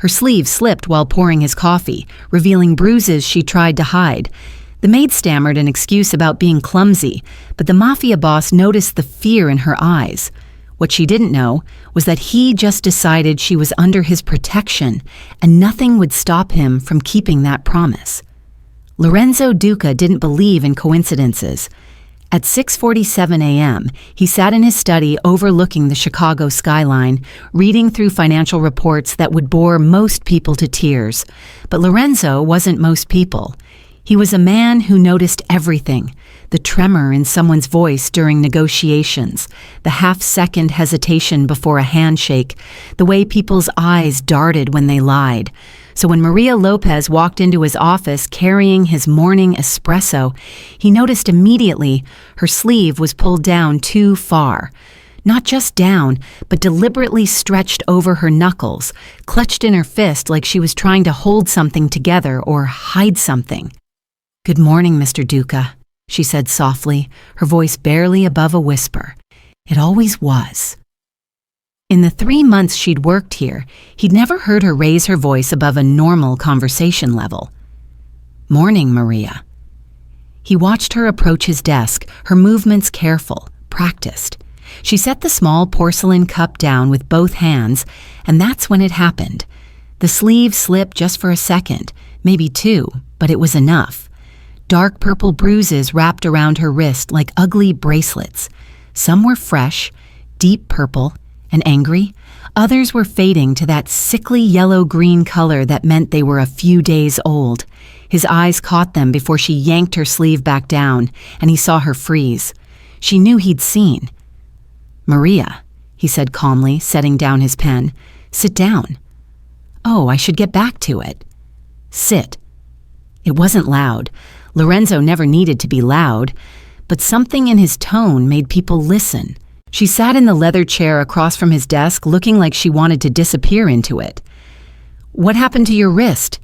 Her sleeve slipped while pouring his coffee, revealing bruises she tried to hide. The maid stammered an excuse about being clumsy, but the Mafia boss noticed the fear in her eyes. What she didn't know was that he just decided she was under his protection, and nothing would stop him from keeping that promise. Lorenzo Duca didn't believe in coincidences. At 6:47 a.m., he sat in his study overlooking the Chicago skyline, reading through financial reports that would bore most people to tears. But Lorenzo wasn't most people. He was a man who noticed everything: the tremor in someone's voice during negotiations, the half-second hesitation before a handshake, the way people's eyes darted when they lied. So when Maria Lopez walked into his office carrying his morning espresso, he noticed immediately her sleeve was pulled down too far. Not just down, but deliberately stretched over her knuckles, clutched in her fist like she was trying to hold something together or hide something. "Good morning, Mr. Duca," she said softly, her voice barely above a whisper. It always was. In the 3 months she'd worked here, he'd never heard her raise her voice above a normal conversation level. "Morning, Maria." He watched her approach his desk, her movements careful, practiced. She set the small porcelain cup down with both hands, and that's when it happened. The sleeve slipped just for a second, maybe 2, but it was enough. Dark purple bruises wrapped around her wrist like ugly bracelets. Some were fresh, deep purple, and angry. Others were fading to that sickly yellow-green color that meant they were a few days old. His eyes caught them before she yanked her sleeve back down, and he saw her freeze. She knew he'd seen. "Maria," he said calmly, setting down his pen. "Sit down." "Oh, I should get back to it." "Sit." It wasn't loud. Lorenzo never needed to be loud, but something in his tone made people listen. She sat in the leather chair across from his desk, looking like she wanted to disappear into it. "What happened to your wrist?"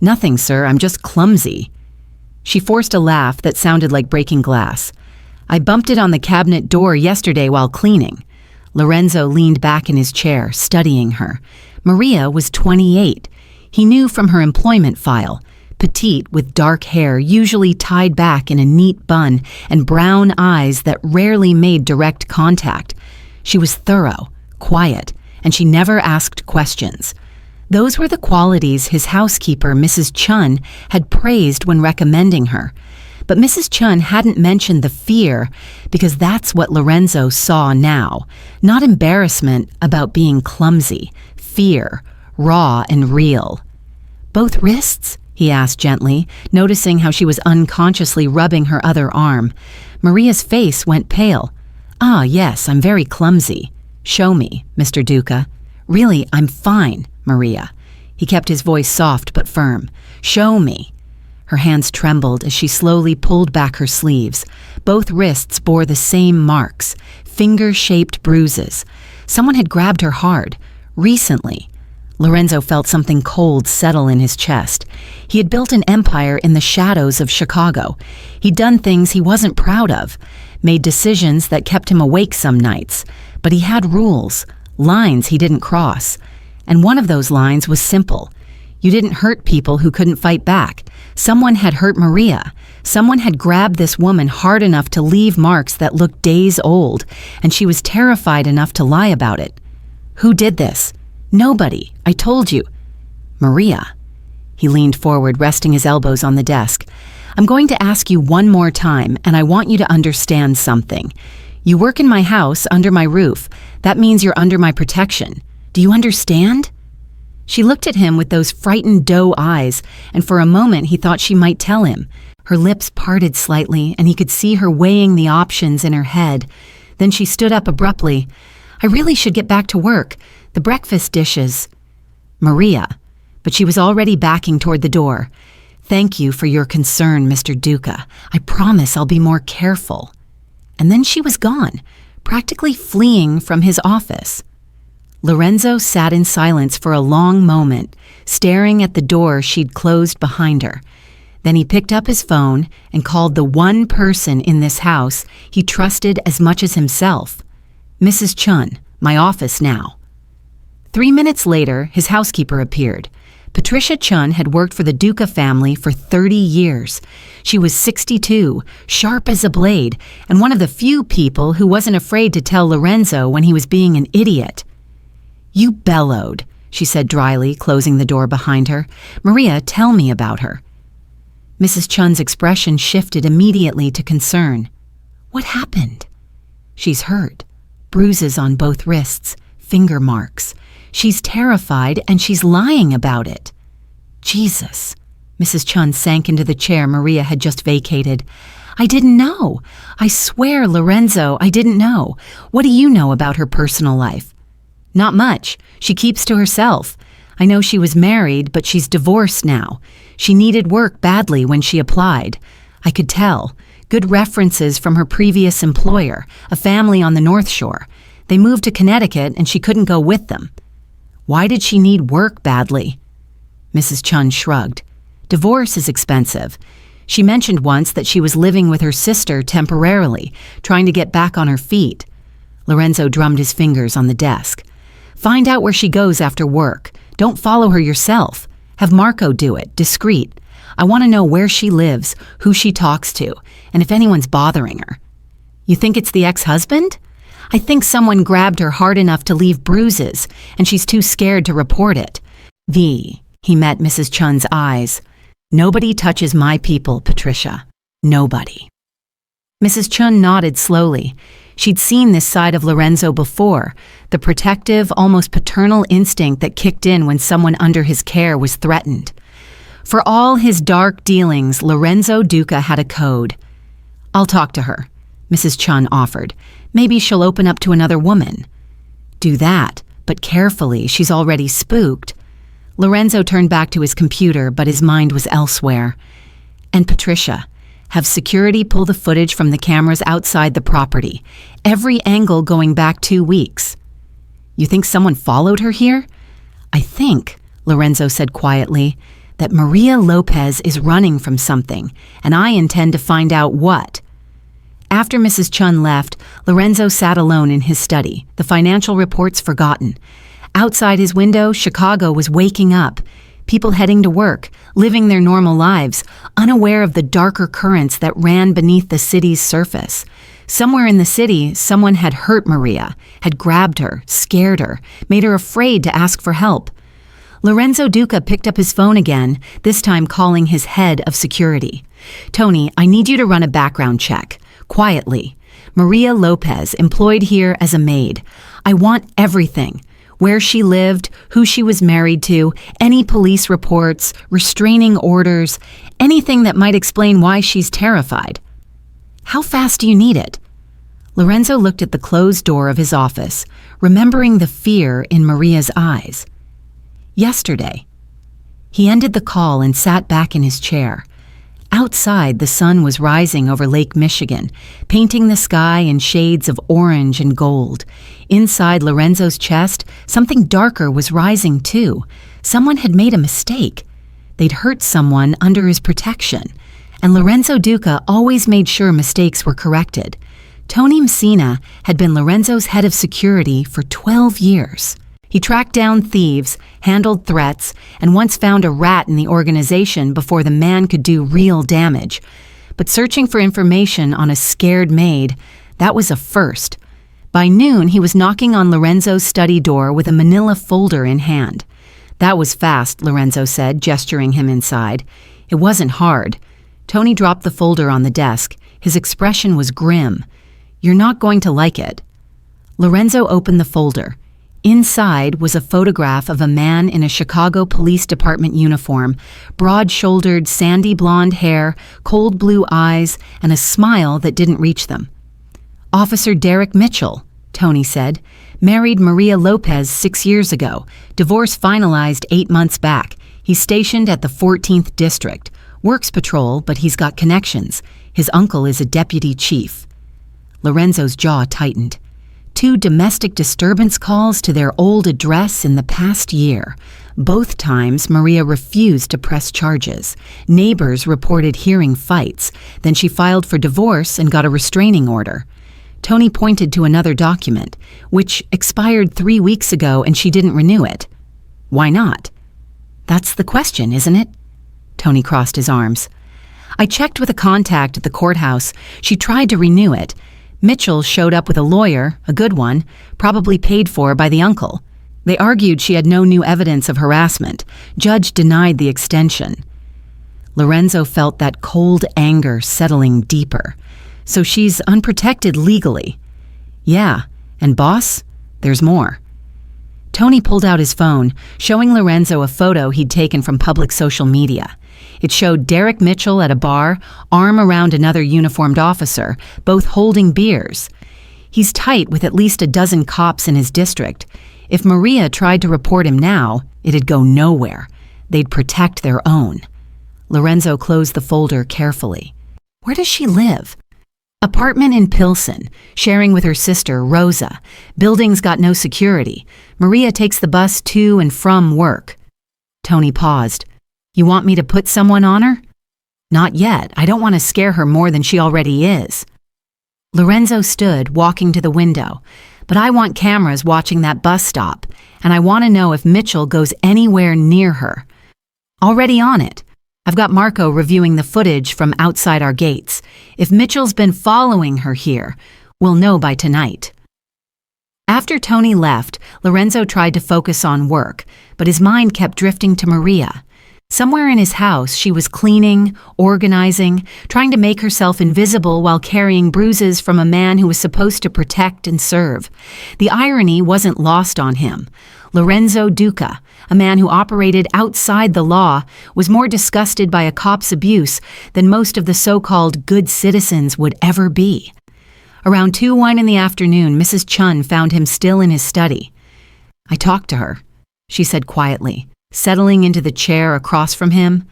"Nothing, sir. I'm just clumsy." She forced a laugh that sounded like breaking glass. "I bumped it on the cabinet door yesterday while cleaning." Lorenzo leaned back in his chair, studying her. Maria was 28. He knew from her employment file. Petite, with dark hair usually tied back in a neat bun and brown eyes that rarely made direct contact. She was thorough, quiet, and she never asked questions. Those were the qualities his housekeeper, Mrs. Chun, had praised when recommending her. But Mrs. Chun hadn't mentioned the fear because that's what Lorenzo saw now. Not embarrassment about being clumsy, fear, raw and real. "Both wrists?" he asked gently, noticing how she was unconsciously rubbing her other arm. Maria's face went pale. "Ah, yes, I'm very clumsy." "Show me, Mr. Duca." "Really, I'm fine, Maria." He kept his voice soft but firm. "Show me." Her hands trembled as she slowly pulled back her sleeves. Both wrists bore the same marks, finger-shaped bruises. Someone had grabbed her hard, recently. Lorenzo felt something cold settle in his chest. He had built an empire in the shadows of Chicago. He'd done things he wasn't proud of, made decisions that kept him awake some nights. But he had rules, lines he didn't cross. And one of those lines was simple. You didn't hurt people who couldn't fight back. Someone had hurt Maria. Someone had grabbed this woman hard enough to leave marks that looked days old, and she was terrified enough to lie about it. "Who did this?" "Nobody. I told you." "Maria." He leaned forward, resting his elbows on the desk. "I'm going to ask you one more time, and I want you to understand something. You work in my house, under my roof. That means you're under my protection. Do you understand?" She looked at him with those frightened doe eyes, and for a moment he thought she might tell him. Her lips parted slightly, and he could see her weighing the options in her head. Then she stood up abruptly. "I really should get back to work. The breakfast dishes." "Maria," but she was already backing toward the door. "Thank you for your concern, Mr. Duca. I promise I'll be more careful." And then she was gone, practically fleeing from his office. Lorenzo sat in silence for a long moment, staring at the door she'd closed behind her. Then he picked up his phone and called the one person in this house he trusted as much as himself. "Mrs. Chun, my office now." 3 minutes later, his housekeeper appeared. Patricia Chun had worked for the Duca family for 30 years. She was 62, sharp as a blade, and one of the few people who wasn't afraid to tell Lorenzo when he was being an idiot. "You bellowed," she said dryly, closing the door behind her. "Maria, tell me about her." Mrs. Chun's expression shifted immediately to concern. "What happened?" "She's hurt. Bruises on both wrists, finger marks. She's terrified and she's lying about it." "Jesus." Mrs. Chun sank into the chair Maria had just vacated. "I didn't know. I swear, Lorenzo, I didn't know. What do you know about her personal life?" "Not much. She keeps to herself. I know she was married, but she's divorced now. She needed work badly when she applied. I could tell. Good references from her previous employer, a family on the North Shore. They moved to Connecticut and she couldn't go with them." "Why did she need work badly?" Mrs. Chun shrugged. "Divorce is expensive. She mentioned once that she was living with her sister temporarily, trying to get back on her feet." Lorenzo drummed his fingers on the desk. "Find out where she goes after work. Don't follow her yourself. Have Marco do it, discreet. I want to know where she lives, who she talks to, and if anyone's bothering her." "You think it's the ex-husband?" "I think someone grabbed her hard enough to leave bruises, and she's too scared to report it." He met Mrs. Chun's eyes. "Nobody touches my people, Patricia. Nobody." Mrs. Chun nodded slowly. She'd seen this side of Lorenzo before, the protective, almost paternal instinct that kicked in when someone under his care was threatened. For all his dark dealings, Lorenzo Duca had a code. "I'll talk to her," Mrs. Chun offered. "Maybe she'll open up to another woman." "Do that, but carefully, she's already spooked." Lorenzo turned back to his computer, but his mind was elsewhere. "And Patricia, have security pull the footage from the cameras outside the property. Every angle going back 2 weeks." "You think someone followed her here?" "I think," Lorenzo said quietly, "that Maria Lopez is running from something, and I intend to find out what." After Mrs. Chun left, Lorenzo sat alone in his study, the financial reports forgotten. Outside his window, Chicago was waking up. People heading to work, living their normal lives, unaware of the darker currents that ran beneath the city's surface. Somewhere in the city, someone had hurt Maria, had grabbed her, scared her, made her afraid to ask for help. Lorenzo Duca picked up his phone again, this time calling his head of security. "Tony, I need you to run a background check. Quietly. Maria Lopez, employed here as a maid. I want everything. Where she lived, who she was married to, any police reports, restraining orders, anything that might explain why she's terrified." "How fast do you need it?" Lorenzo looked at the closed door of his office, remembering the fear in Maria's eyes. "Yesterday." He ended the call and sat back in his chair. Outside, the sun was rising over Lake Michigan, painting the sky in shades of orange and gold. Inside Lorenzo's chest, something darker was rising too. Someone had made a mistake. They'd hurt someone under his protection. And Lorenzo Duca always made sure mistakes were corrected. Tony Messina had been Lorenzo's head of security for 12 years. He tracked down thieves, handled threats, and once found a rat in the organization before the man could do real damage. But searching for information on a scared maid, that was a first. By noon, he was knocking on Lorenzo's study door with a manila folder in hand. "That was fast," Lorenzo said, gesturing him inside. It wasn't hard. Tony dropped the folder on the desk. His expression was grim. "You're not going to like it." Lorenzo opened the folder. Inside was a photograph of a man in a Chicago Police Department uniform, broad-shouldered, sandy blonde hair, cold blue eyes, and a smile that didn't reach them. "Officer Derek Mitchell," Tony said, "married Maria Lopez 6 years ago. Divorce finalized 8 months back. He's stationed at the 14th District. Works patrol, but he's got connections. His uncle is a deputy chief." Lorenzo's jaw tightened. 2 domestic disturbance calls to their old address in the past year. Both times, Maria refused to press charges. Neighbors reported hearing fights. Then she filed for divorce and got a restraining order. Tony pointed to another document, which expired 3 weeks ago and she didn't renew it. Why not? That's the question, isn't it? Tony crossed his arms. I checked with a contact at the courthouse. She tried to renew it. Mitchell showed up with a lawyer, a good one, probably paid for by the uncle. They argued she had no new evidence of harassment. Judge denied the extension. Lorenzo felt that cold anger settling deeper. So she's unprotected legally. Yeah, and boss, there's more. Tony pulled out his phone, showing Lorenzo a photo he'd taken from public social media. It showed Derek Mitchell at a bar, arm around another uniformed officer, both holding beers. He's tight with at least a dozen cops in his district. If Maria tried to report him now, it'd go nowhere. They'd protect their own. Lorenzo closed the folder carefully. Where does she live? Apartment in Pilsen, sharing with her sister, Rosa. Building's got no security. Maria takes the bus to and from work. Tony paused. You want me to put someone on her? Not yet. I don't want to scare her more than she already is. Lorenzo stood, walking to the window. But I want cameras watching that bus stop, and I want to know if Mitchell goes anywhere near her. Already on it. I've got Marco reviewing the footage from outside our gates. If Mitchell's been following her here, we'll know by tonight. After Tony left, Lorenzo tried to focus on work, but his mind kept drifting to Maria. Somewhere in his house, she was cleaning, organizing, trying to make herself invisible while carrying bruises from a man who was supposed to protect and serve. The irony wasn't lost on him. Lorenzo Duca, a man who operated outside the law, was more disgusted by a cop's abuse than most of the so-called good citizens would ever be. Around 2:01 in the afternoon, Mrs. Chun found him still in his study. I talked to her, she said quietly, settling into the chair across from him.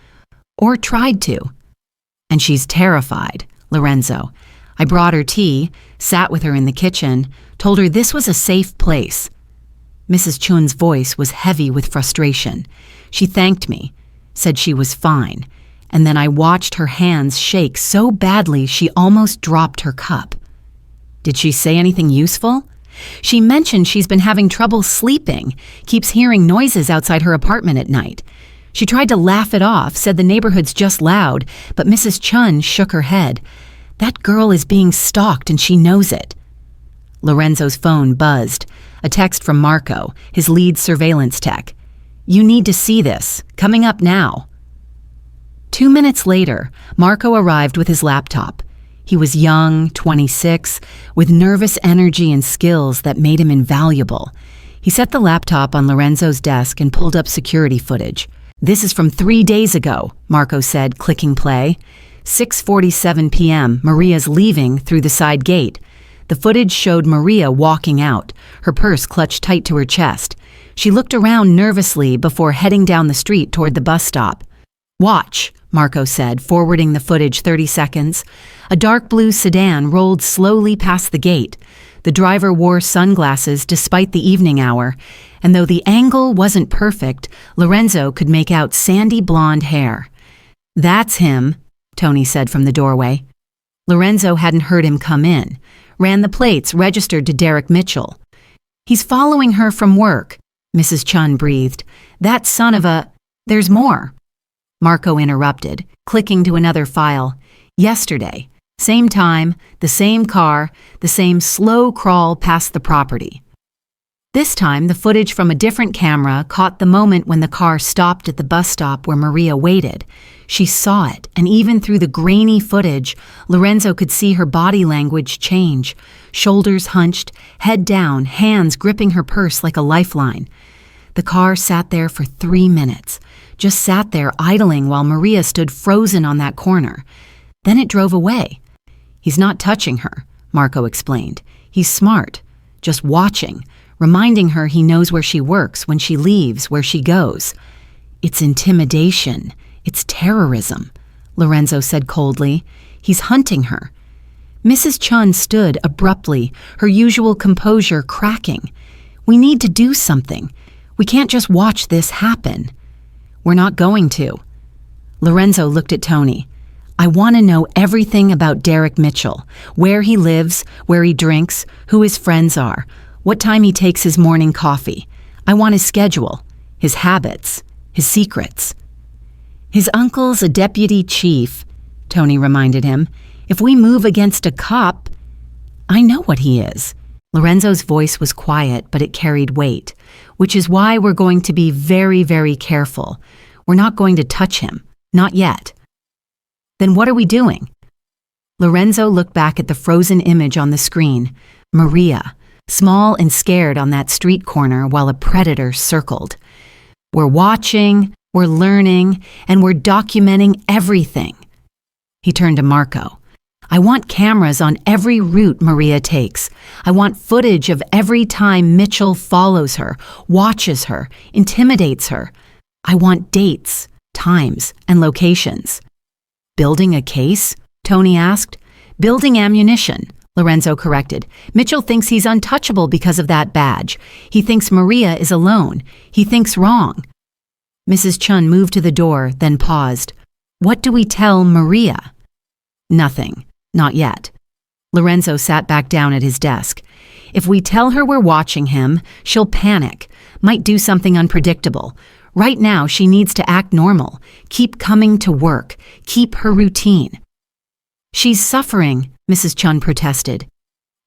Or tried to. And she's terrified, Lorenzo. I brought her tea, sat with her in the kitchen, told her this was a safe place. Mrs. Chun's voice was heavy with frustration. She thanked me, said she was fine, and then I watched her hands shake so badly she almost dropped her cup. Did she say anything useful? She mentioned she's been having trouble sleeping, keeps hearing noises outside her apartment at night. She tried to laugh it off, said the neighborhood's just loud, but Mrs. Chun shook her head. That girl is being stalked and she knows it. Lorenzo's phone buzzed. A text from Marco, his lead surveillance tech. You need to see this. Coming up now. 2 minutes later, Marco arrived with his laptop. He was young, 26, with nervous energy and skills that made him invaluable. He set the laptop on Lorenzo's desk and pulled up security footage. This is from 3 days ago, Marco said, clicking play. 6:47 p.m., Maria's leaving through the side gate. The footage showed Maria walking out, her purse clutched tight to her chest. She looked around nervously before heading down the street toward the bus stop. Watch, Marco said, forwarding the footage 30 seconds. A dark blue sedan rolled slowly past the gate. The driver wore sunglasses despite the evening hour, and though the angle wasn't perfect, Lorenzo could make out sandy blonde hair. That's him, Tony said from the doorway. Lorenzo hadn't heard him come in. Ran the plates registered to Derek Mitchell. He's following her from work, Mrs. Chun breathed. That son of a... There's more. Marco interrupted, clicking to another file. Yesterday, same time, the same car, the same slow crawl past the property. This time, the footage from a different camera caught the moment when the car stopped at the bus stop where Maria waited. She saw it, and even through the grainy footage, Lorenzo could see her body language change. Shoulders hunched, head down, hands gripping her purse like a lifeline. The car sat there for 3 minutes, just sat there idling while Maria stood frozen on that corner. Then it drove away. He's not touching her, Marco explained. He's smart, just watching, reminding her he knows where she works, when she leaves, where she goes. It's intimidation. It's terrorism, Lorenzo said coldly. He's hunting her. Mrs. Chun stood abruptly, her usual composure cracking. We need to do something. We can't just watch this happen. We're not going to. Lorenzo looked at Tony. I want to know everything about Derek Mitchell, where he lives, where he drinks, who his friends are, what time he takes his morning coffee. I want his schedule, his habits, his secrets. His uncle's a deputy chief, Tony reminded him. If we move against a cop, I know what he is. Lorenzo's voice was quiet, but it carried weight, which is why we're going to be very, very careful. We're not going to touch him. Not yet. Then what are we doing? Lorenzo looked back at the frozen image on the screen. Maria, small and scared on that street corner while a predator circled. We're watching, we're learning, and we're documenting everything. He turned to Marco. I want cameras on every route Maria takes. I want footage of every time Mitchell follows her, watches her, intimidates her. I want dates, times, and locations. Building a case? Tony asked. Building ammunition, Lorenzo corrected. Mitchell thinks he's untouchable because of that badge. He thinks Maria is alone. He thinks wrong. Mrs. Chun moved to the door, then paused. What do we tell Maria? Nothing. Not yet. Lorenzo sat back down at his desk. If we tell her we're watching him, she'll panic, might do something unpredictable. Right now, she needs to act normal, keep coming to work, keep her routine. She's suffering, Mrs. Chun protested.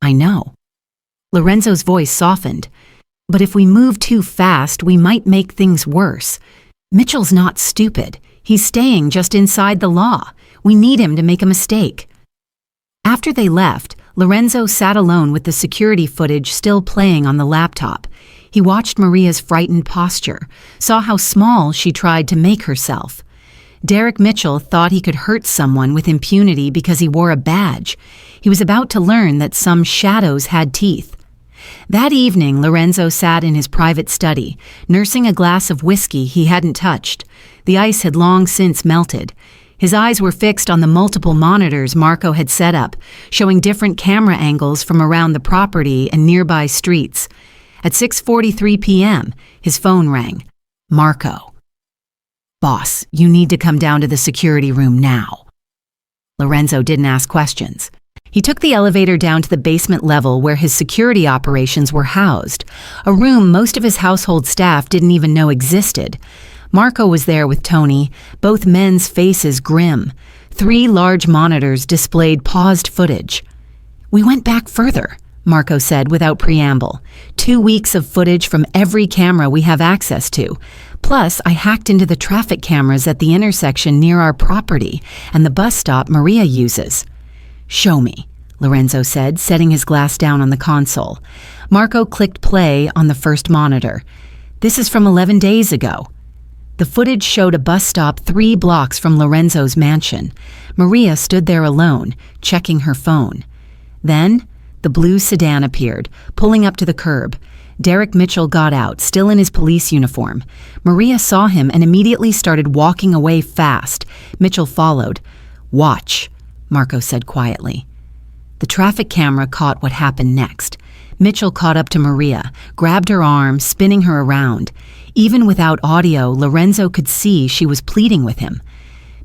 I know. Lorenzo's voice softened. But if we move too fast, we might make things worse. Mitchell's not stupid. He's staying just inside the law. We need him to make a mistake. After they left, Lorenzo sat alone with the security footage still playing on the laptop. He watched Maria's frightened posture, saw how small she tried to make herself. Derek Mitchell thought he could hurt someone with impunity because he wore a badge. He was about to learn that some shadows had teeth. That evening, Lorenzo sat in his private study, nursing a glass of whiskey he hadn't touched. The ice had long since melted. His eyes were fixed on the multiple monitors Marco had set up, showing different camera angles from around the property and nearby streets. At 6:43 p.m., his phone rang. Marco. Boss, you need to come down to the security room now. Lorenzo didn't ask questions. He took the elevator down to the basement level where his security operations were housed, a room most of his household staff didn't even know existed. Marco was there with Tony, both men's faces grim. 3 large monitors displayed paused footage. We went back further, Marco said without preamble. 2 weeks of footage from every camera we have access to. Plus, I hacked into the traffic cameras at the intersection near our property and the bus stop Maria uses. Show me, Lorenzo said, setting his glass down on the console. Marco clicked play on the first monitor. This is from 11 days ago. The footage showed a bus stop 3 blocks from Lorenzo's mansion. Maria stood there alone, checking her phone. Then, the blue sedan appeared, pulling up to the curb. Derek Mitchell got out, still in his police uniform. Maria saw him and immediately started walking away fast. Mitchell followed. Watch, Marco said quietly. The traffic camera caught what happened next. Mitchell caught up to Maria, grabbed her arm, spinning her around. Even without audio, Lorenzo could see she was pleading with him.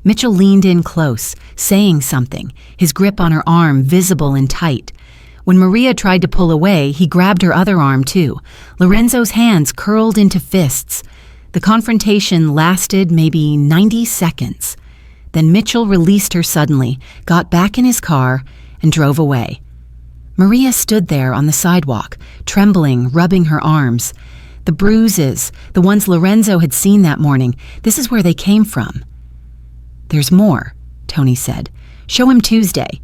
Mitchell leaned in close, saying something, his grip on her arm visible and tight. When Maria tried to pull away, he grabbed her other arm too. Lorenzo's hands curled into fists. The confrontation lasted maybe 90 seconds. Then Mitchell released her suddenly, got back in his car, and drove away. Maria stood there on the sidewalk, trembling, rubbing her arms. The bruises, the ones Lorenzo had seen that morning, this is where they came from. There's more, Tony said. Show him Tuesday.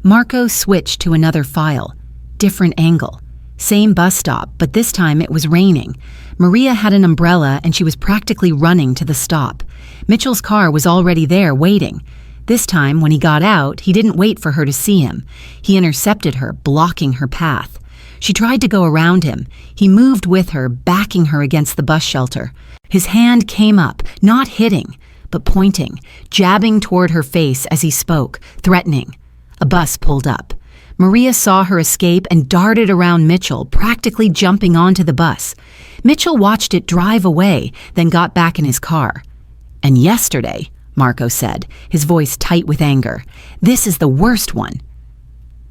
Marco switched to another file. Different angle. Same bus stop, but this time it was raining. Maria had an umbrella and she was practically running to the stop. Mitchell's car was already there waiting. This time, when he got out, he didn't wait for her to see him. He intercepted her, blocking her path. She tried to go around him. He moved with her, backing her against the bus shelter. His hand came up, not hitting, but pointing, jabbing toward her face as he spoke, threatening. A bus pulled up. Maria saw her escape and darted around Mitchell, practically jumping onto the bus. Mitchell watched it drive away, then got back in his car. And yesterday, Marco said, his voice tight with anger. "This is the worst one."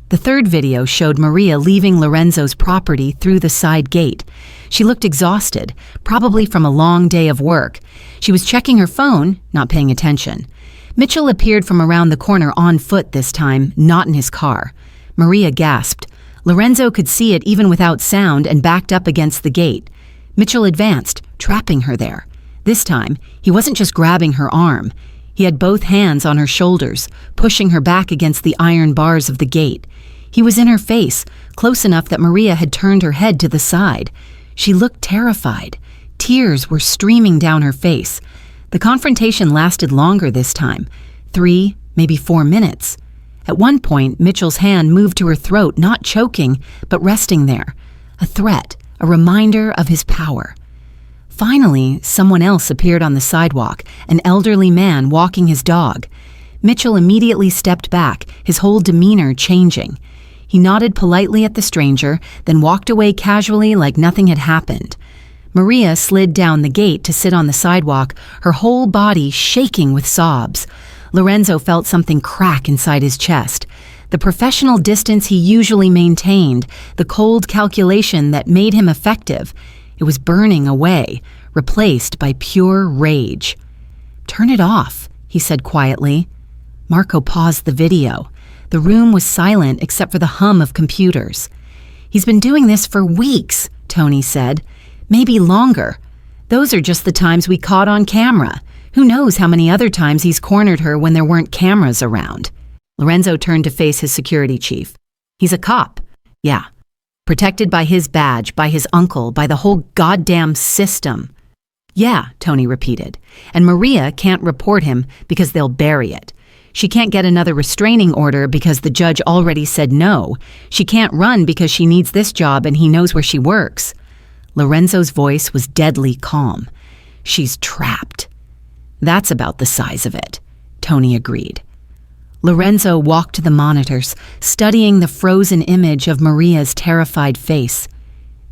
The third video showed Maria leaving Lorenzo's property through the side gate. She looked exhausted, probably from a long day of work. She was checking her phone, not paying attention. Mitchell appeared from around the corner on foot this time, not in his car. Maria gasped. Lorenzo could see it even without sound and backed up against the gate. Mitchell advanced, trapping her there. This time, he wasn't just grabbing her arm. He had both hands on her shoulders, pushing her back against the iron bars of the gate. He was in her face, close enough that Maria had turned her head to the side. She looked terrified. Tears were streaming down her face. The confrontation lasted longer this time, 3, maybe 4 minutes. At one point, Mitchell's hand moved to her throat, not choking, but resting there. A threat, a reminder of his power. Finally, someone else appeared on the sidewalk, an elderly man walking his dog. Mitchell immediately stepped back, his whole demeanor changing. He nodded politely at the stranger, then walked away casually like nothing had happened. Maria slid down the gate to sit on the sidewalk, her whole body shaking with sobs. Lorenzo felt something crack inside his chest. The professional distance he usually maintained, the cold calculation that made him effective, it was burning away, replaced by pure rage. "Turn it off," he said quietly. Marco paused the video. The room was silent except for the hum of computers. "He's been doing this for weeks," Tony said. "Maybe longer. Those are just the times we caught on camera. Who knows how many other times he's cornered her when there weren't cameras around." Lorenzo turned to face his security chief. "He's a cop." "Yeah. Protected by his badge, by his uncle, by the whole goddamn system." "Yeah," Tony repeated. "And Maria can't report him because they'll bury it. She can't get another restraining order because the judge already said no. She can't run because she needs this job and he knows where she works." Lorenzo's voice was deadly calm. "She's trapped." "That's about the size of it," Tony agreed. Lorenzo walked to the monitors, studying the frozen image of Maria's terrified face.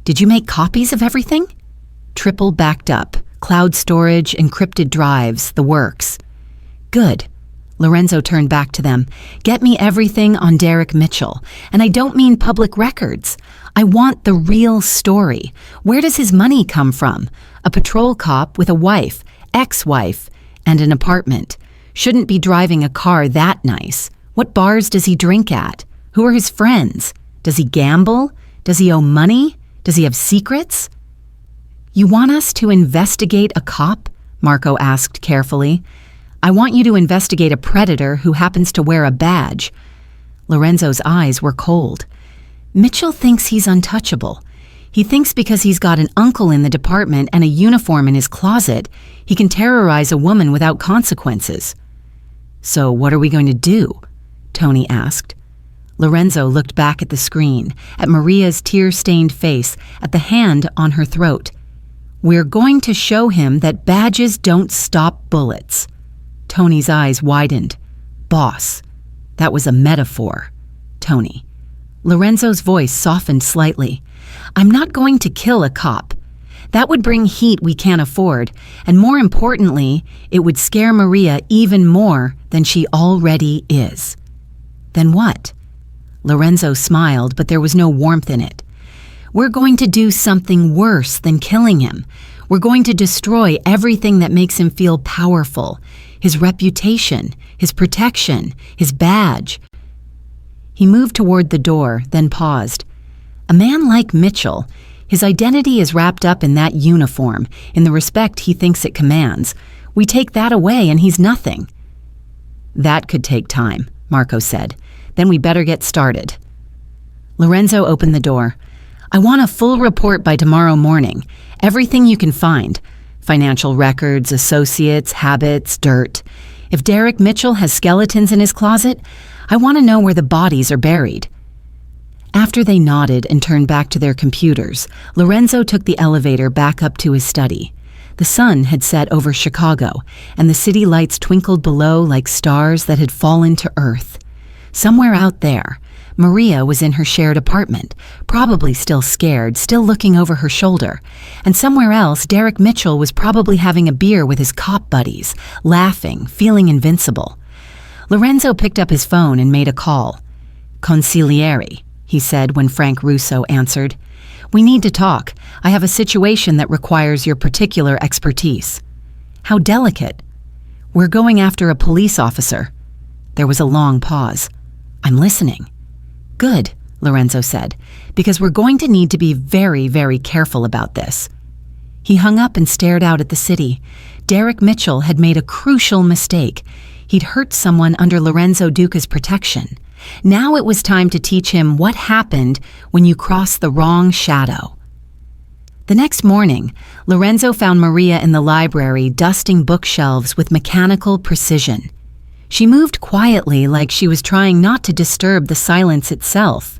"Did you make copies of everything?" "Triple backed up, cloud storage, encrypted drives, the works." "Good." Lorenzo turned back to them. "Get me everything on Derek Mitchell. And I don't mean public records. I want the real story. Where does his money come from? A patrol cop with a wife, ex-wife, and an apartment. Shouldn't be driving a car that nice. What bars does he drink at? Who are his friends? Does he gamble? Does he owe money? Does he have secrets?" "You want us to investigate a cop?" Marco asked carefully. "I want you to investigate a predator who happens to wear a badge." Lorenzo's eyes were cold. "Mitchell thinks he's untouchable. He thinks because he's got an uncle in the department and a uniform in his closet, he can terrorize a woman without consequences." "So what are we going to do?" Tony asked. Lorenzo looked back at the screen, at Maria's tear-stained face, at the hand on her throat. "We're going to show him that badges don't stop bullets." Tony's eyes widened. "Boss, that was a metaphor." "Tony." Lorenzo's voice softened slightly. "I'm not going to kill a cop. That would bring heat we can't afford, and more importantly, it would scare Maria even more than she already is." "Then what?" Lorenzo smiled, but there was no warmth in it. "We're going to do something worse than killing him. We're going to destroy everything that makes him feel powerful. His reputation, his protection, his badge." He moved toward the door, then paused. "A man like Mitchell, his identity is wrapped up in that uniform, in the respect he thinks it commands. We take that away and he's nothing." "That could take time," Marco said. "Then we better get started." Lorenzo opened the door. "I want a full report by tomorrow morning. Everything you can find. Financial records, associates, habits, dirt. If Derek Mitchell has skeletons in his closet, I want to know where the bodies are buried." After they nodded and turned back to their computers, Lorenzo took the elevator back up to his study. The sun had set over Chicago, and the city lights twinkled below like stars that had fallen to earth. Somewhere out there, Maria was in her shared apartment, probably still scared, still looking over her shoulder. And somewhere else, Derek Mitchell was probably having a beer with his cop buddies, laughing, feeling invincible. Lorenzo picked up his phone and made a call. "Consigliere," he said when Frank Russo answered. "We need to talk. I have a situation that requires your particular expertise." "How delicate?" "We're going after a police officer." There was a long pause. "I'm listening." "Good," Lorenzo said, "because we're going to need to be very, very careful about this." He hung up and stared out at the city. Derek Mitchell had made a crucial mistake. He'd hurt someone under Lorenzo Duca's protection. Now it was time to teach him what happened when you cross the wrong shadow. The next morning, Lorenzo found Maria in the library dusting bookshelves with mechanical precision. She moved quietly, like she was trying not to disturb the silence itself.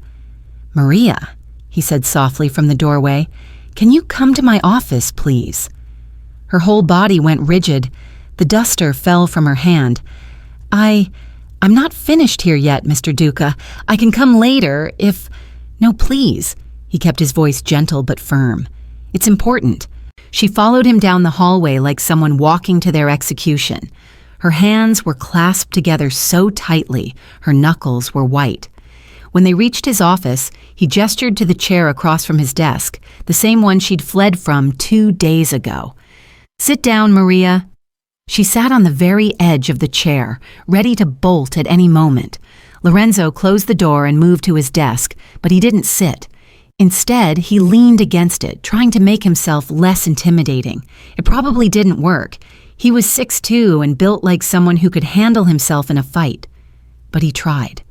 "Maria," he said softly from the doorway, "can you come to my office, please?" Her whole body went rigid. The duster fell from her hand. I'm not finished here yet, Mr. Duca. I can come later if—" "No, please." He kept his voice gentle but firm. "It's important." She followed him down the hallway like someone walking to their execution. Her hands were clasped together so tightly, her knuckles were white. When they reached his office, he gestured to the chair across from his desk, the same one she'd fled from 2 days ago. "Sit down, Maria." She sat on the very edge of the chair, ready to bolt at any moment. Lorenzo closed the door and moved to his desk, but he didn't sit. Instead, he leaned against it, trying to make himself less intimidating. It probably didn't work. He was 6'2" and built like someone who could handle himself in a fight. But he tried.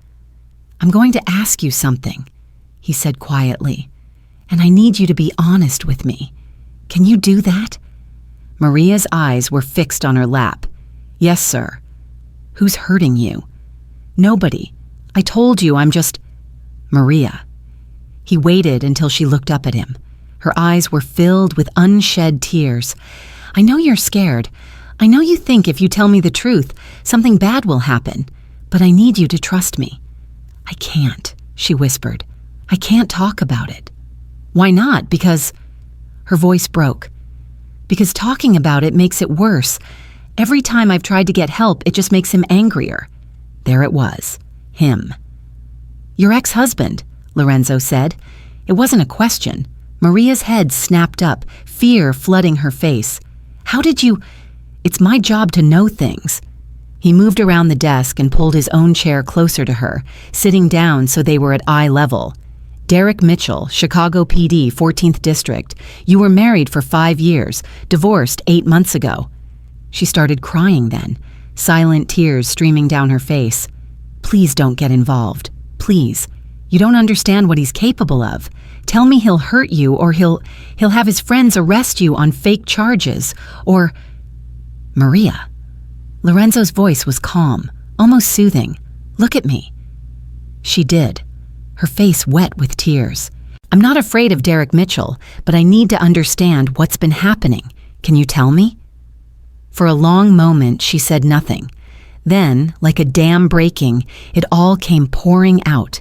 "I'm going to ask you something," he said quietly, "and I need you to be honest with me. Can you do that?" Maria's eyes were fixed on her lap. "Yes, sir." "Who's hurting you?" "Nobody. I told you I'm just—" "Maria." He waited until she looked up at him. Her eyes were filled with unshed tears. "I know you're scared. I know you think if you tell me the truth, something bad will happen, but I need you to trust me." "I can't," she whispered. "I can't talk about it." "Why not? Because—" Her voice broke. "Because talking about it makes it worse. Every time I've tried to get help, it just makes him angrier." There it was. Him. "Your ex-husband," Lorenzo said. It wasn't a question. Maria's head snapped up, fear flooding her face. "How did you—" "It's my job to know things." He moved around the desk and pulled his own chair closer to her, sitting down so they were at eye level. "Derek Mitchell, Chicago PD, 14th District. You were married for 5 years, divorced 8 months ago." She started crying then, silent tears streaming down her face. "Please don't get involved. Please. You don't understand what he's capable of. Tell me he'll hurt you, or he'll have his friends arrest you on fake charges, or—" "Maria." Lorenzo's voice was calm, almost soothing. "Look at me." She did, her face wet with tears. "I'm not afraid of Derek Mitchell, but I need to understand what's been happening. Can you tell me?" For a long moment, she said nothing. Then, like a dam breaking, it all came pouring out.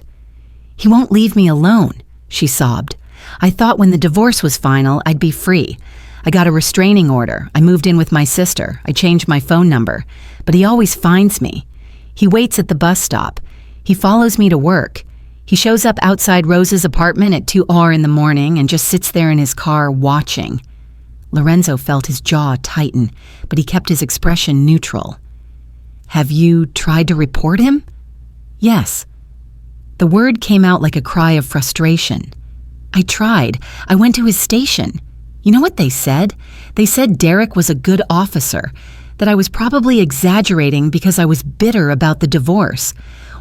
"He won't leave me alone," she sobbed. "I thought when the divorce was final, I'd be free. I got a restraining order. I moved in with my sister. I changed my phone number. But he always finds me. He waits at the bus stop. He follows me to work. He shows up outside Rose's apartment at 2 in the morning and just sits there in his car watching." Lorenzo felt his jaw tighten, but he kept his expression neutral. "Have you tried to report him?" "Yes." The word came out like a cry of frustration. "I tried. I went to his station. You know what they said? They said Derek was a good officer, that I was probably exaggerating because I was bitter about the divorce.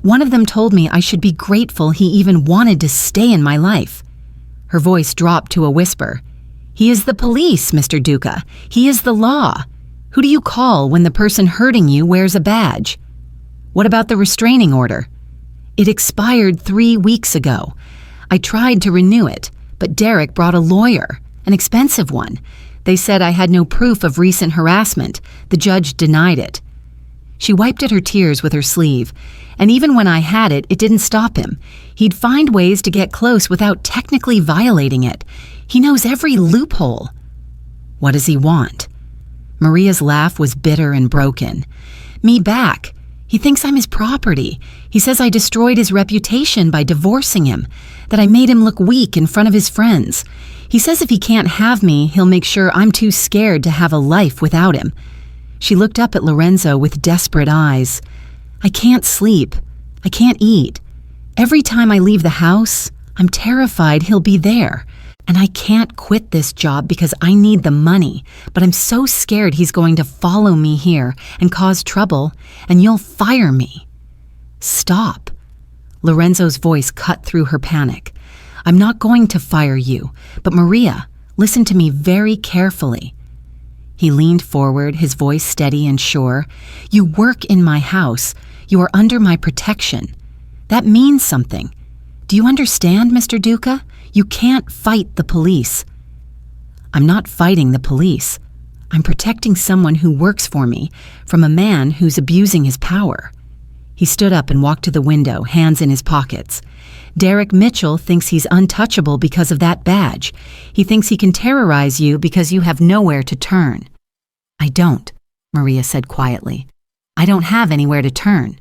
One of them told me I should be grateful he even wanted to stay in my life." Her voice dropped to a whisper. "He is the police, Mr. Duca. He is the law. Who do you call when the person hurting you wears a badge?" "What about the restraining order?" "It expired 3 weeks ago. I tried to renew it, but Derek brought a lawyer, an expensive one. They said I had no proof of recent harassment. The judge denied it." She wiped at her tears with her sleeve, and even when I had it, it didn't stop him. He'd find ways to get close without technically violating it. He knows every loophole. What does he want? Maria's laugh was bitter and broken. Me back. He thinks I'm his property. He says I destroyed his reputation by divorcing him, that I made him look weak in front of his friends. He says if he can't have me, he'll make sure I'm too scared to have a life without him. She looked up at Lorenzo with desperate eyes. I can't sleep. I can't eat. Every time I leave the house, I'm terrified he'll be there. And I can't quit this job because I need the money, but I'm so scared he's going to follow me here and cause trouble, and you'll fire me. Stop. Lorenzo's voice cut through her panic. I'm not going to fire you, but Maria, listen to me very carefully. He leaned forward, his voice steady and sure. You work in my house. You are under my protection. That means something. Do you understand, Mr. Duca? You can't fight the police. I'm not fighting the police. I'm protecting someone who works for me from a man who's abusing his power. He stood up and walked to the window, hands in his pockets. Derek Mitchell thinks he's untouchable because of that badge. He thinks he can terrorize you because you have nowhere to turn. I don't, Maria said quietly. I don't have anywhere to turn.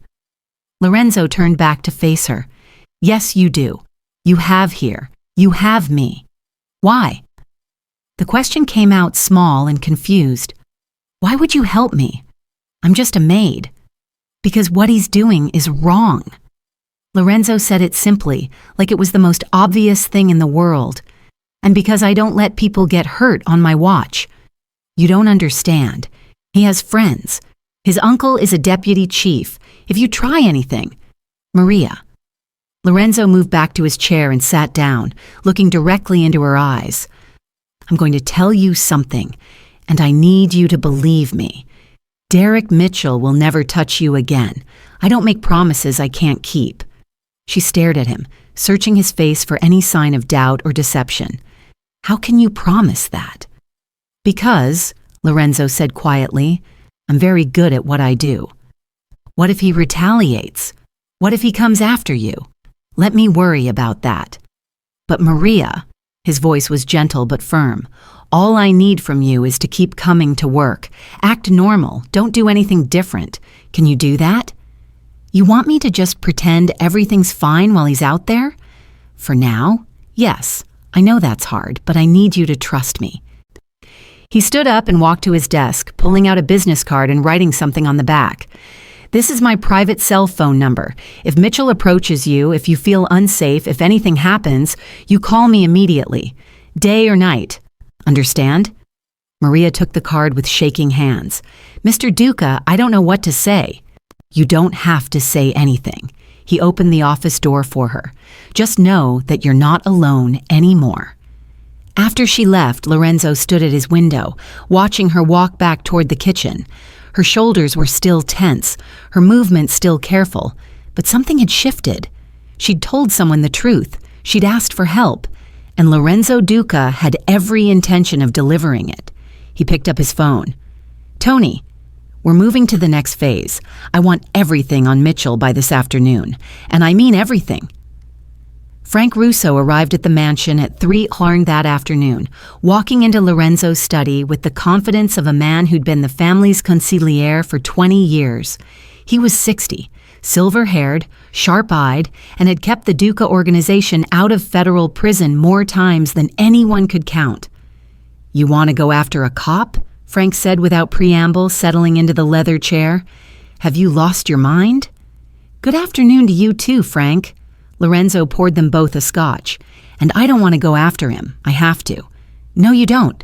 Lorenzo turned back to face her. Yes, you do. You have here. You have me. Why? The question came out small and confused. Why would you help me? I'm just a maid. Because what he's doing is wrong. Lorenzo said it simply, like it was the most obvious thing in the world. And because I don't let people get hurt on my watch. You don't understand. He has friends. His uncle is a deputy chief. If you try anything. Maria. Lorenzo moved back to his chair and sat down, looking directly into her eyes. I'm going to tell you something, and I need you to believe me. Derek Mitchell will never touch you again. I don't make promises I can't keep. She stared at him, searching his face for any sign of doubt or deception. How can you promise that? Because, Lorenzo said quietly, I'm very good at what I do. What if he retaliates? What if he comes after you? Let me worry about that. But Maria, his voice was gentle but firm, all I need from you is to keep coming to work. Act normal. Don't do anything different. Can you do that? You want me to just pretend everything's fine while he's out there? For now, yes. I know that's hard, but I need you to trust me. He stood up and walked to his desk, pulling out a business card and writing something on the back. This is my private cell phone number. If Mitchell approaches you, if you feel unsafe, if anything happens, you call me immediately, day or night. Understand? Maria took the card with shaking hands. Mr. Duca, I don't know what to say. You don't have to say anything. He opened the office door for her. Just know that you're not alone anymore. After she left, Lorenzo stood at his window, watching her walk back toward the kitchen. Her shoulders were still tense, her movements still careful, but something had shifted. She'd told someone the truth, she'd asked for help, and Lorenzo Duca had every intention of delivering it. He picked up his phone. Tony, we're moving to the next phase. I want everything on Mitchell by this afternoon, and I mean everything. Frank Russo arrived at the mansion at 3:00 that afternoon, walking into Lorenzo's study with the confidence of a man who'd been the family's consigliere for 20 years. He was 60, silver-haired, sharp-eyed, and had kept the Duca organization out of federal prison more times than anyone could count. You want to go after a cop? Frank said without preamble, settling into the leather chair. Have you lost your mind? Good afternoon to you too, Frank. Lorenzo poured them both a scotch. And I don't want to go after him. I have to. No, you don't.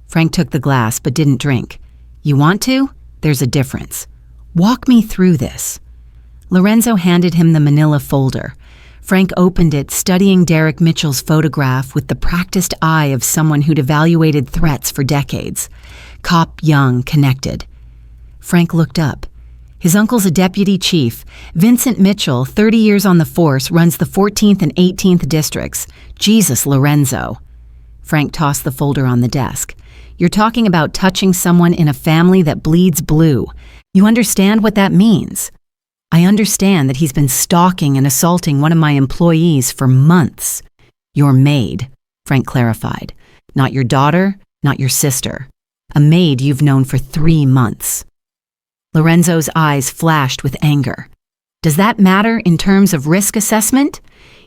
Frank took the glass but didn't drink. You want to? There's a difference. Walk me through this. Lorenzo handed him the manila folder. Frank opened it, studying Derek Mitchell's photograph with the practiced eye of someone who'd evaluated threats for decades. Cop young, connected. Frank looked up. His uncle's a deputy chief. Vincent Mitchell, 30 years on the force, runs the 14th and 18th districts. Jesus, Lorenzo. Frank tossed the folder on the desk. You're talking about touching someone in a family that bleeds blue. You understand what that means? I understand that he's been stalking and assaulting one of my employees for months. Your maid, Frank clarified. Not your daughter, not your sister. A maid you've known for 3 months. Lorenzo's eyes flashed with anger. Does that matter in terms of risk assessment?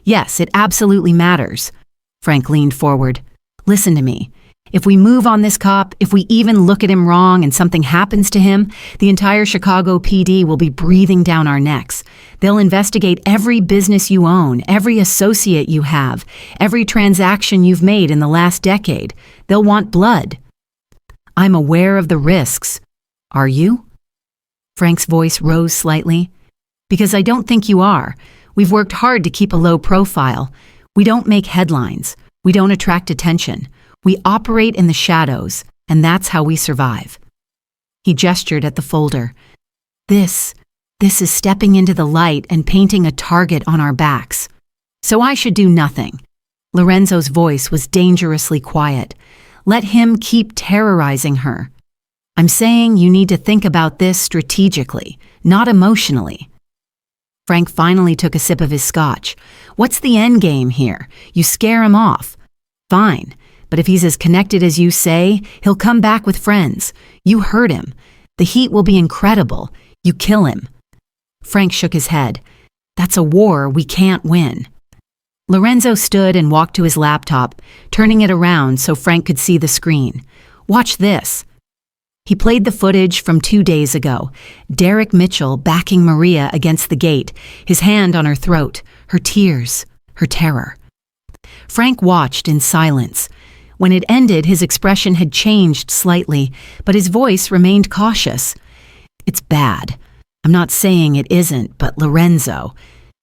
Yes, it absolutely matters. Frank leaned forward. Listen to me. If we move on this cop, if we even look at him wrong and something happens to him, the entire Chicago PD will be breathing down our necks. They'll investigate every business you own, every associate you have, every transaction you've made in the last decade. They'll want blood. I'm aware of the risks. Are you? Frank's voice rose slightly. Because I don't think you are. We've worked hard to keep a low profile. We don't make headlines. We don't attract attention. We operate in the shadows, and that's how we survive. He gestured at the folder. This is stepping into the light and painting a target on our backs. So I should do nothing. Lorenzo's voice was dangerously quiet. Let him keep terrorizing her. I'm saying you need to think about this strategically, not emotionally. Frank finally took a sip of his scotch. What's the end game here? You scare him off. Fine. But if he's as connected as you say, he'll come back with friends. You hurt him. The heat will be incredible. You kill him. Frank shook his head. That's a war we can't win. Lorenzo stood and walked to his laptop, turning it around so Frank could see the screen. Watch this. He played the footage from 2 days ago. Derek Mitchell backing Maria against the gate, his hand on her throat, her tears, her terror. Frank watched in silence. When it ended, his expression had changed slightly, but his voice remained cautious. It's bad. I'm not saying it isn't, but Lorenzo,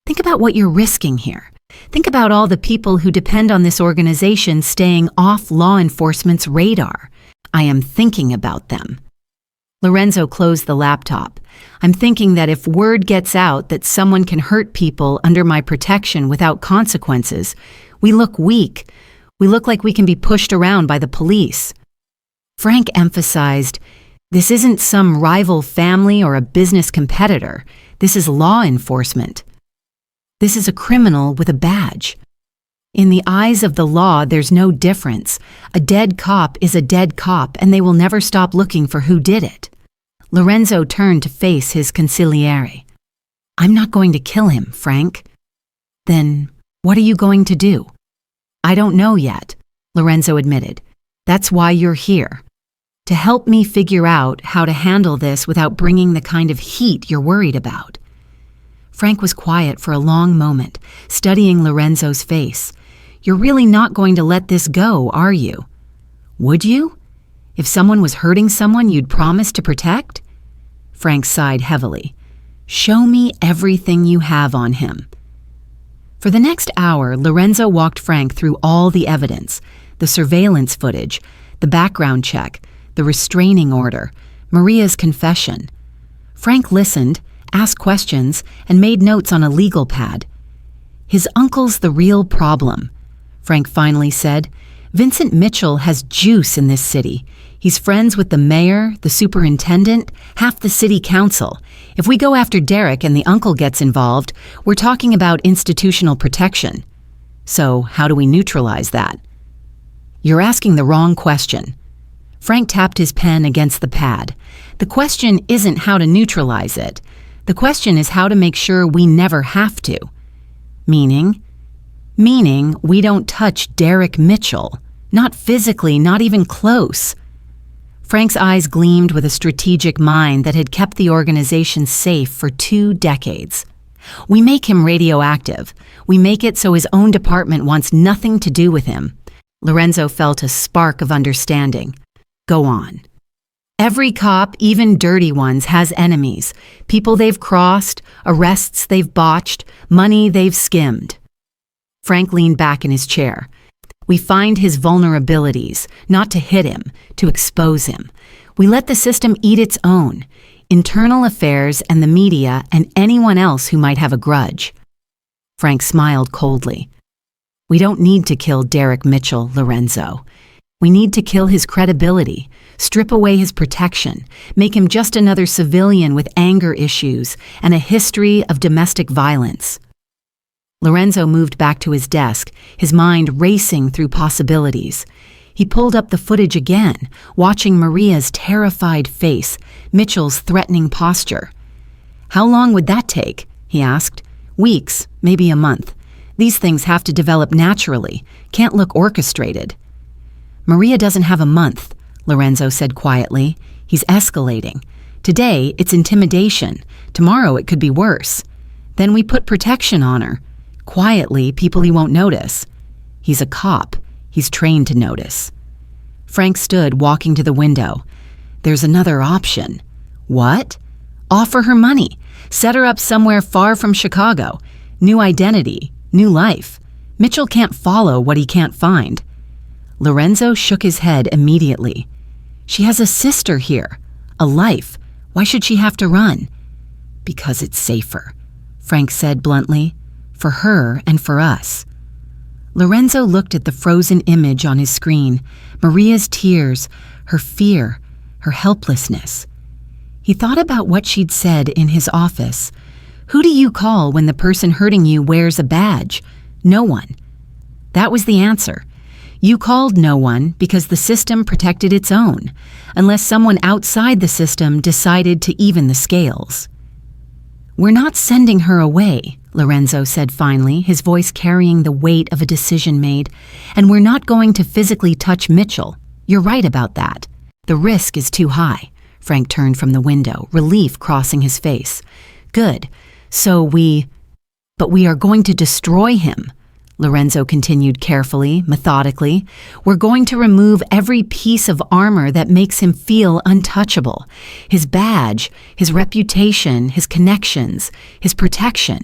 think about what you're risking here. Think about all the people who depend on this organization staying off law enforcement's radar. I am thinking about them. Lorenzo closed the laptop. I'm thinking that if word gets out that someone can hurt people under my protection without consequences, we look weak. We look like we can be pushed around by the police. Frank emphasized, this isn't some rival family or a business competitor. This is law enforcement. This is a criminal with a badge. In the eyes of the law, there's no difference. A dead cop is a dead cop, and they will never stop looking for who did it. Lorenzo turned to face his consigliere. I'm not going to kill him, Frank. Then what are you going to do? I don't know yet, Lorenzo admitted. That's why you're here. To help me figure out how to handle this without bringing the kind of heat you're worried about. Frank was quiet for a long moment, studying Lorenzo's face. You're really not going to let this go, are you? Would you? If someone was hurting someone you'd promised to protect? Frank sighed heavily. Show me everything you have on him. For the next hour, Lorenzo walked Frank through all the evidence, the surveillance footage, the background check, the restraining order, Maria's confession. Frank listened, asked questions, and made notes on a legal pad. His uncle's the real problem, Frank finally said. Vincent Mitchell has juice in this city. He's friends with the mayor, the superintendent, half the city council. If we go after Derek and the uncle gets involved, we're talking about institutional protection. So how do we neutralize that? You're asking the wrong question. Frank tapped his pen against the pad. The question isn't how to neutralize it. The question is how to make sure we never have to. Meaning we don't touch Derek Mitchell. Not physically, not even close. Frank's eyes gleamed with a strategic mind that had kept the organization safe for 2 decades. We make him radioactive. We make it so his own department wants nothing to do with him. Lorenzo felt a spark of understanding. Go on. Every cop, even dirty ones, has enemies. People they've crossed, arrests they've botched, money they've skimmed. Frank leaned back in his chair. We find his vulnerabilities, not to hit him, to expose him. We let the system eat its own, internal affairs and the media and anyone else who might have a grudge. Frank smiled coldly. We don't need to kill Derek Mitchell, Lorenzo. We need to kill his credibility, strip away his protection, make him just another civilian with anger issues and a history of domestic violence. Lorenzo moved back to his desk, his mind racing through possibilities. He pulled up the footage again, watching Maria's terrified face, Mitchell's threatening posture. How long would that take? He asked. Weeks, maybe a month. These things have to develop naturally, can't look orchestrated. Maria doesn't have a month, Lorenzo said quietly. He's escalating. Today, it's intimidation. Tomorrow, it could be worse. Then we put protection on her. Quietly, people he won't notice. He's a cop. He's trained to notice. Frank stood, walking to the window. There's another option. What? Offer her money. Set her up somewhere far from Chicago. New identity. New life. Mitchell can't follow what he can't find. Lorenzo shook his head immediately. She has a sister here. A life. Why should she have to run? Because it's safer, Frank said bluntly. For her and for us. Lorenzo looked at the frozen image on his screen, Maria's tears, her fear, her helplessness. He thought about what she'd said in his office. Who do you call when the person hurting you wears a badge? No one. That was the answer. You called no one because the system protected its own, unless someone outside the system decided to even the scales. We're not sending her away, Lorenzo said finally, his voice carrying the weight of a decision made. And we're not going to physically touch Mitchell. You're right about that. The risk is too high. Frank turned from the window, relief crossing his face. Good. But we are going to destroy him, Lorenzo continued carefully, methodically. We're going to remove every piece of armor that makes him feel untouchable. His badge, his reputation, his connections, his protection.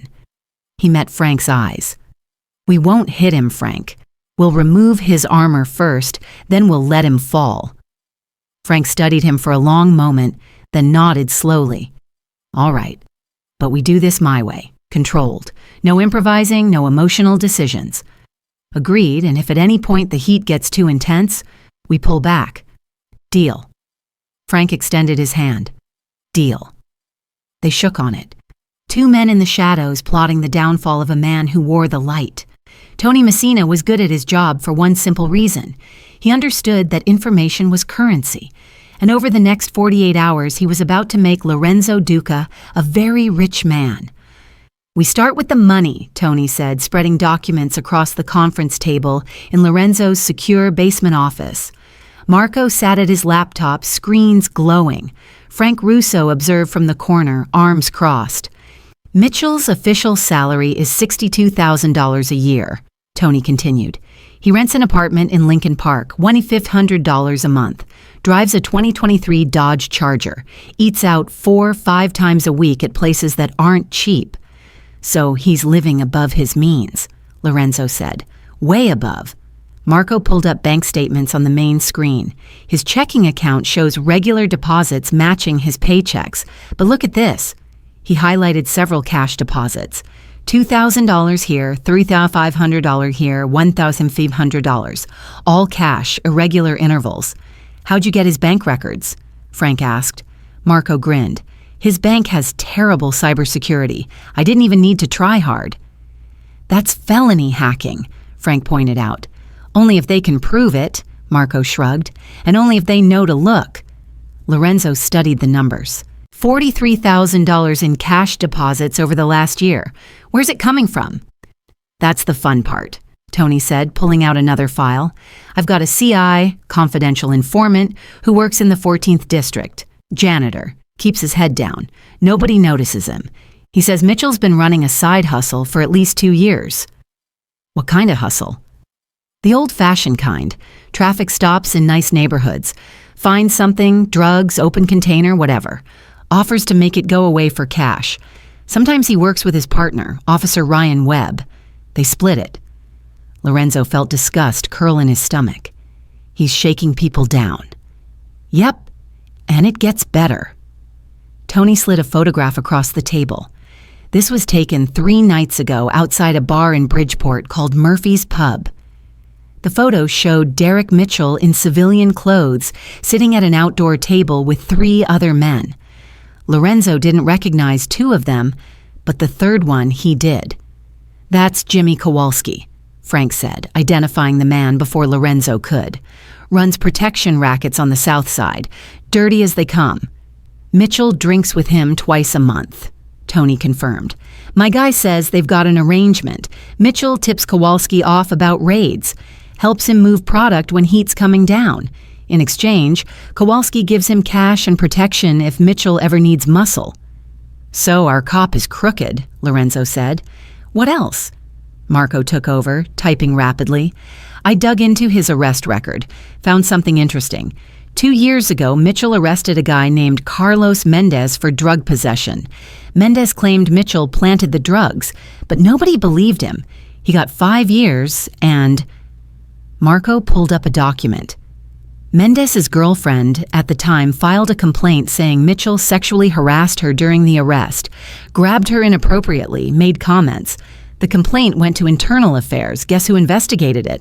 He met Frank's eyes. We won't hit him, Frank. We'll remove his armor first, then we'll let him fall. Frank studied him for a long moment, then nodded slowly. All right, but we do this my way. Controlled. No improvising, no emotional decisions. Agreed, and if at any point the heat gets too intense, we pull back. Deal. Frank extended his hand. Deal. They shook on it. Two men in the shadows plotting the downfall of a man who wore the light. Tony Messina was good at his job for one simple reason. He understood that information was currency, and over the next 48 hours he was about to make Lorenzo Duca a very rich man. We start with the money, Tony said, spreading documents across the conference table in Lorenzo's secure basement office. Marco sat at his laptop, screens glowing. Frank Russo observed from the corner, arms crossed. Mitchell's official salary is $62,000 a year, Tony continued. He rents an apartment in Lincoln Park, $2,500 a month, drives a 2023 Dodge Charger, eats out 4-5 times a week at places that aren't cheap. So he's living above his means, Lorenzo said. Way above. Marco pulled up bank statements on the main screen. His checking account shows regular deposits matching his paychecks. But look at this. He highlighted several cash deposits. $2,000 here, $3,500 here, $1,500. All cash, irregular intervals. How'd you get his bank records? Frank asked. Marco grinned. His bank has terrible cybersecurity. I didn't even need to try hard. That's felony hacking, Frank pointed out. Only if they can prove it, Marco shrugged, and only if they know to look. Lorenzo studied the numbers. $43,000 in cash deposits over the last year. Where's it coming from? That's the fun part, Tony said, pulling out another file. I've got a CI, confidential informant, who works in the 14th District. Janitor. Keeps his head down. Nobody notices him. He says Mitchell's been running a side hustle for at least 2 years. What kind of hustle? The old-fashioned kind. Traffic stops in nice neighborhoods. Finds something, drugs, open container, whatever. Offers to make it go away for cash. Sometimes he works with his partner, Officer Ryan Webb. They split it. Lorenzo felt disgust curl in his stomach. He's shaking people down. Yep, and it gets better. Tony slid a photograph across the table. This was taken 3 nights ago outside a bar in Bridgeport called Murphy's Pub. The photo showed Derek Mitchell in civilian clothes, sitting at an outdoor table with 3 other men. Lorenzo didn't recognize 2 of them, but the third one he did. "That's Jimmy Kowalski," Frank said, identifying the man before Lorenzo could. "Runs protection rackets on the south side, dirty as they come." "Mitchell drinks with him twice a month," Tony confirmed. "My guy says they've got an arrangement. Mitchell tips Kowalski off about raids, helps him move product when heat's coming down. In exchange, Kowalski gives him cash and protection if Mitchell ever needs muscle." "So our cop is crooked," Lorenzo said. "What else?" Marco took over, typing rapidly. "I dug into his arrest record, found something interesting. 2 years ago, Mitchell arrested a guy named Carlos Mendez for drug possession. Mendez claimed Mitchell planted the drugs, but nobody believed him. He got 5 years and..." Marco pulled up a document. Mendez's girlfriend at the time filed a complaint saying Mitchell sexually harassed her during the arrest, grabbed her inappropriately, made comments. The complaint went to Internal Affairs. Guess who investigated it?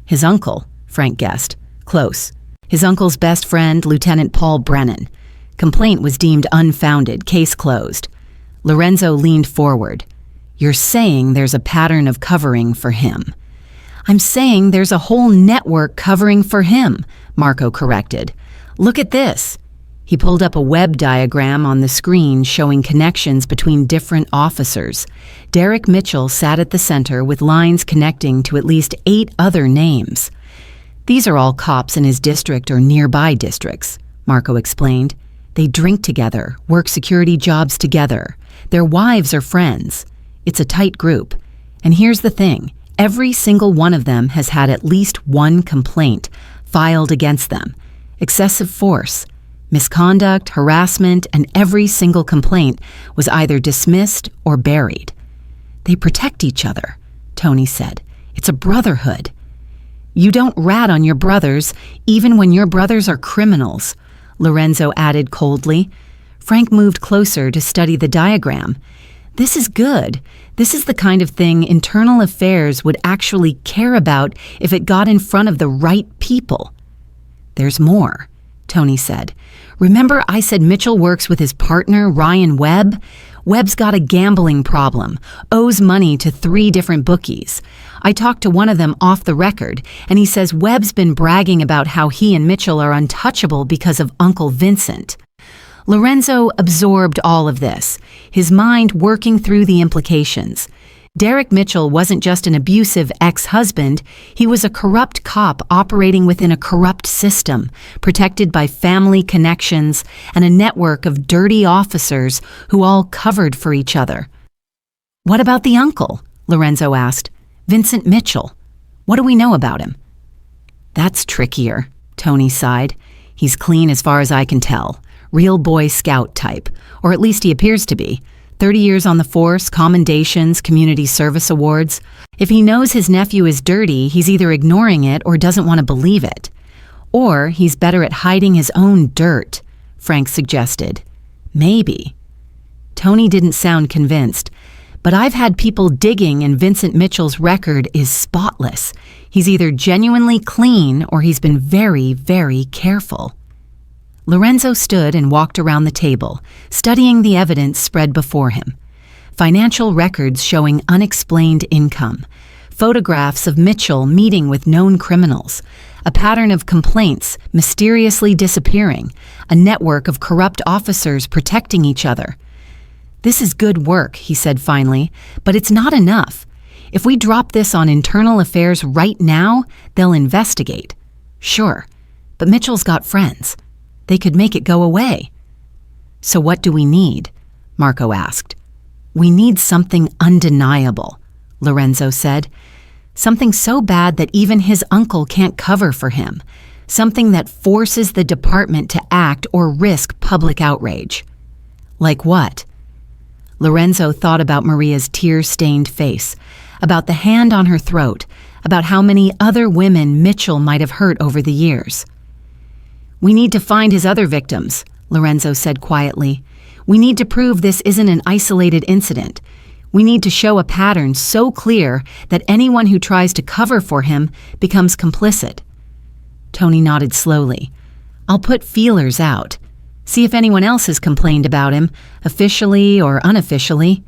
"His uncle," Frank guessed. "Close. His uncle's best friend, Lieutenant Paul Brennan. Complaint was deemed unfounded, case closed." Lorenzo leaned forward. "You're saying there's a pattern of covering for him." "I'm saying there's a whole network covering for him," Marco corrected. "Look at this." He pulled up a web diagram on the screen showing connections between different officers. Derek Mitchell sat at the center with lines connecting to at least 8 other names. "These are all cops in his district or nearby districts," Marco explained. "They drink together, work security jobs together. Their wives are friends. It's a tight group. And here's the thing. Every single one of them has had at least one complaint filed against them. Excessive force, misconduct, harassment, and every single complaint was either dismissed or buried." "They protect each other," Tony said. "It's a brotherhood." "You don't rat on your brothers, even when your brothers are criminals," Lorenzo added coldly. Frank moved closer to study the diagram. "This is good. This is the kind of thing Internal Affairs would actually care about if it got in front of the right people." "There's more," Tony said. "Remember I said Mitchell works with his partner, Ryan Webb? Webb's got a gambling problem, owes money to 3 different bookies. I talked to one of them off the record, and he says Webb's been bragging about how he and Mitchell are untouchable because of Uncle Vincent." Lorenzo absorbed all of this, his mind working through the implications. Derek Mitchell wasn't just an abusive ex-husband, he was a corrupt cop operating within a corrupt system, protected by family connections and a network of dirty officers who all covered for each other. "What about the uncle?" Lorenzo asked. "Vincent Mitchell. What do we know about him?" "That's trickier," Tony sighed. "He's clean as far as I can tell. Real Boy Scout type, or at least he appears to be. 30 years on the force, commendations, community service awards. If he knows his nephew is dirty, he's either ignoring it or doesn't want to believe it. Or he's better at hiding his own dirt," Frank suggested. "Maybe." Tony didn't sound convinced. "But I've had people digging and Vincent Mitchell's record is spotless. He's either genuinely clean or he's been very, very careful." Lorenzo stood and walked around the table, studying the evidence spread before him. Financial records showing unexplained income, photographs of Mitchell meeting with known criminals, a pattern of complaints mysteriously disappearing, a network of corrupt officers protecting each other. "This is good work," he said finally, "but it's not enough. If we drop this on Internal Affairs right now, they'll investigate. Sure, but Mitchell's got friends. They could make it go away." "So what do we need?" Marco asked. "We need something undeniable," Lorenzo said. "Something so bad that even his uncle can't cover for him. Something that forces the department to act or risk public outrage." "Like what?" Lorenzo thought about Maria's tear-stained face, about the hand on her throat, about how many other women Mitchell might have hurt over the years. "We need to find his other victims," Lorenzo said quietly. "We need to prove this isn't an isolated incident. We need to show a pattern so clear that anyone who tries to cover for him becomes complicit." Tony nodded slowly. "I'll put feelers out. See if anyone else has complained about him, officially or unofficially.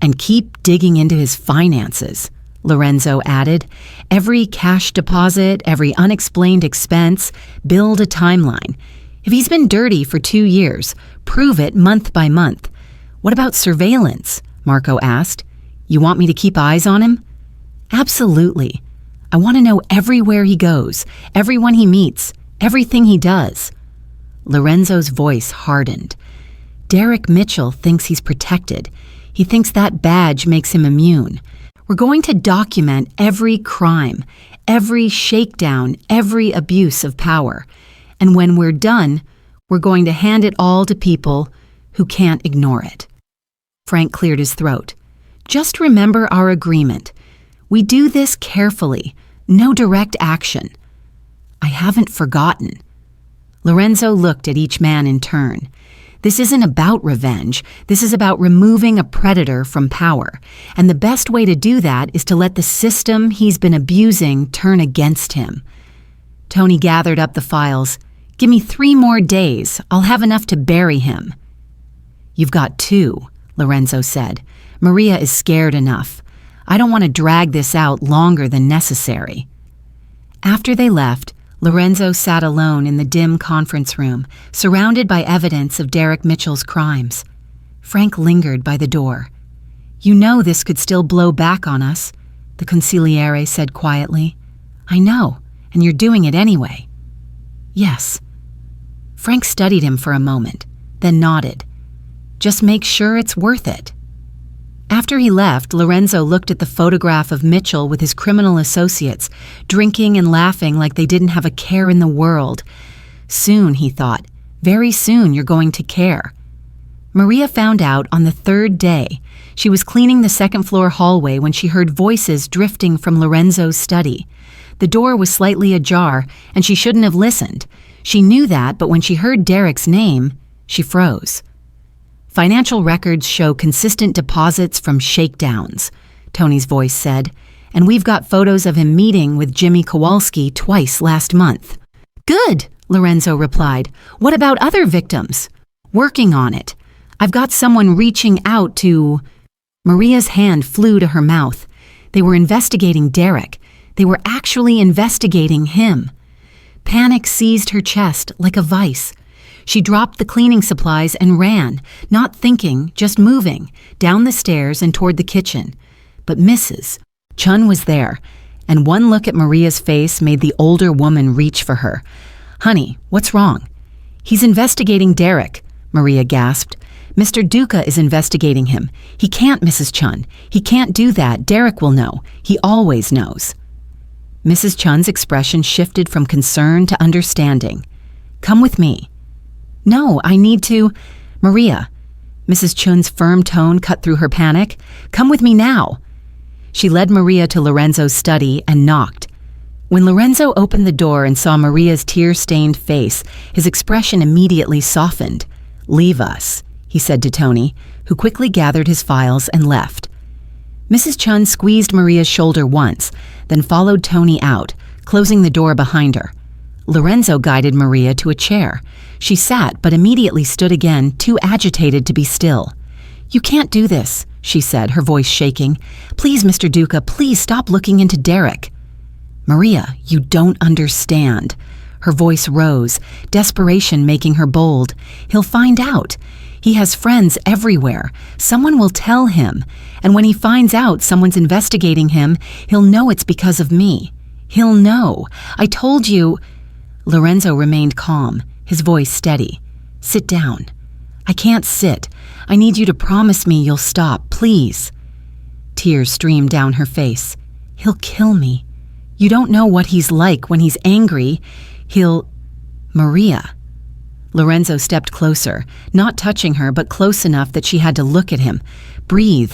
And keep digging into his finances," Lorenzo added. "Every cash deposit, every unexplained expense, build a timeline. If he's been dirty for 2 years, prove it month by month." "What about surveillance?" Marco asked. "You want me to keep eyes on him?" "Absolutely. I want to know everywhere he goes, everyone he meets, everything he does." Lorenzo's voice hardened. "Derek Mitchell thinks he's protected. He thinks that badge makes him immune. We're going to document every crime, every shakedown, every abuse of power. And when we're done, we're going to hand it all to people who can't ignore it." Frank cleared his throat. "Just remember our agreement. We do this carefully, no direct action." "I haven't forgotten." Lorenzo looked at each man in turn. This isn't about revenge. This is about removing a predator from power. And the best way to do that is to let the system he's been abusing turn against him. Tony gathered up the files. "Give me 3 more days. I'll have enough to bury him." "You've got 2, Lorenzo said. "Maria is scared enough. I don't want to drag this out longer than necessary." After they left, Lorenzo sat alone in the dim conference room, surrounded by evidence of Derek Mitchell's crimes. Frank lingered by the door. "You know this could still blow back on us," the consigliere said quietly. "I know, and you're doing it anyway." "Yes." Frank studied him for a moment, then nodded. "Just make sure it's worth it." After he left, Lorenzo looked at the photograph of Mitchell with his criminal associates, drinking and laughing like they didn't have a care in the world. Soon, he thought, very soon you're going to care. Maria found out on the 3rd day. She was cleaning the 2nd-floor hallway when she heard voices drifting from Lorenzo's study. The door was slightly ajar, and she shouldn't have listened. She knew that, but when she heard Derek's name, she froze. "Financial records show consistent deposits from shakedowns," Tony's voice said, "and we've got photos of him meeting with Jimmy Kowalski twice last month." "Good," Lorenzo replied. "What about other victims?" "Working on it. I've got someone reaching out to—" Maria's hand flew to her mouth. They were investigating Derek. They were actually investigating him. Panic seized her chest like a vice. She dropped the cleaning supplies and ran, not thinking, just moving, down the stairs and toward the kitchen. But Mrs. Chun was there, and one look at Maria's face made the older woman reach for her. "Honey, what's wrong?" "He's investigating Derek," Maria gasped. "Mr. Duca is investigating him. He can't, Mrs. Chun. He can't do that. Derek will know. He always knows." Mrs. Chun's expression shifted from concern to understanding. "Come with me." "No, I need to—" "Maria." Mrs. Chun's firm tone cut through her panic. "Come with me now." She led Maria to Lorenzo's study and knocked. When Lorenzo opened the door and saw Maria's tear-stained face, his expression immediately softened. "Leave us," he said to Tony, who quickly gathered his files and left. Mrs. Chun squeezed Maria's shoulder once, then followed Tony out, closing the door behind her. Lorenzo guided Maria to a chair. She sat, but immediately stood again, too agitated to be still. "You can't do this," she said, her voice shaking. "Please, Mr. Duca, please stop looking into Derek." "Maria, you don't understand." Her voice rose, desperation making her bold. "He'll find out. He has friends everywhere. Someone will tell him. And when he finds out someone's investigating him, he'll know it's because of me. He'll know. I told you—" Lorenzo remained calm, his voice steady. "Sit down." "I can't sit. I need you to promise me you'll stop, please." Tears streamed down her face. "He'll kill me. You don't know what he's like when he's angry. He'll—" "Maria." Lorenzo stepped closer, not touching her, but close enough that she had to look at him. "Breathe."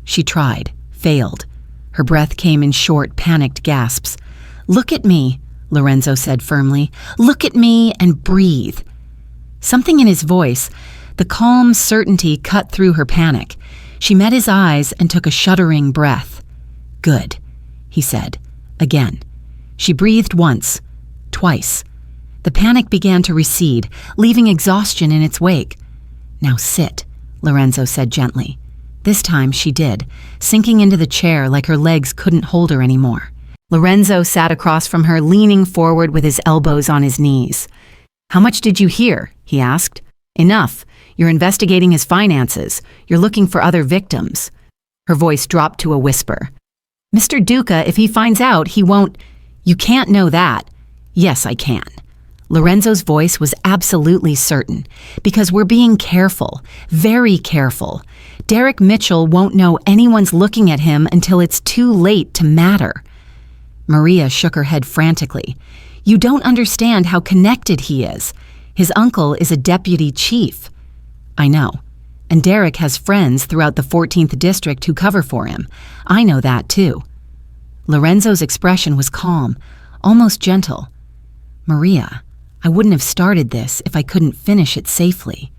She tried, failed. Her breath came in short, panicked gasps. "Look at me," Lorenzo said firmly. "Look at me and breathe." Something in his voice, the calm certainty, cut through her panic. She met his eyes and took a shuddering breath. "Good," he said, again. She breathed once, twice. The panic began to recede, leaving exhaustion in its wake. "Now sit," Lorenzo said gently. This time she did, sinking into the chair like her legs couldn't hold her anymore. Lorenzo sat across from her, leaning forward with his elbows on his knees. "How much did you hear?" he asked. "Enough. You're investigating his finances. You're looking for other victims." Her voice dropped to a whisper. "Mr. Duca, if he finds out, he won't—" "You can't know that." "Yes, I can." Lorenzo's voice was absolutely certain, because we're being careful, very careful. Derek Mitchell won't know anyone's looking at him until it's too late to matter. Maria shook her head frantically. "You don't understand how connected he is. His uncle is a deputy chief." "I know. And Derek has friends throughout the 14th District who cover for him. I know that too." Lorenzo's expression was calm, almost gentle. "Maria, I wouldn't have started this if I couldn't finish it safely."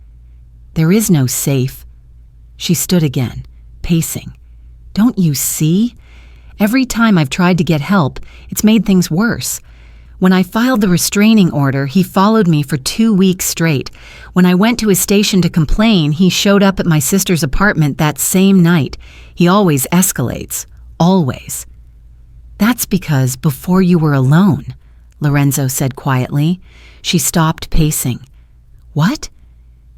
"There is no safe." She stood again, pacing. "Don't you see? Every time I've tried to get help, it's made things worse. When I filed the restraining order, he followed me for 2 weeks straight. When I went to his station to complain, he showed up at my sister's apartment that same night. He always escalates. Always." "That's because before you were alone," Lorenzo said quietly. She stopped pacing. "What?"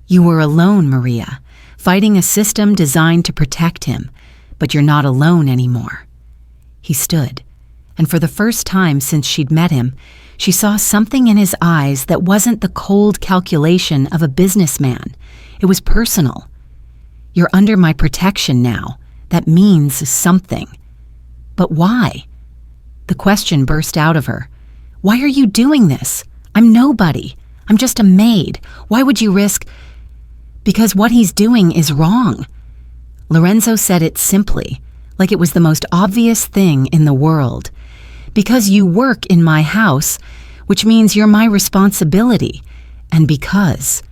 "You were alone, Maria, fighting a system designed to protect him, but you're not alone anymore." He stood, and for the first time since she'd met him, she saw something in his eyes that wasn't the cold calculation of a businessman. It was personal. "You're under my protection now. That means something." "But why?" The question burst out of her. "Why are you doing this? I'm nobody. I'm just a maid. Why would you risk—" "Because what he's doing is wrong." Lorenzo said it simply, like it was the most obvious thing in the world. "Because you work in my house, which means you're my responsibility. And because—"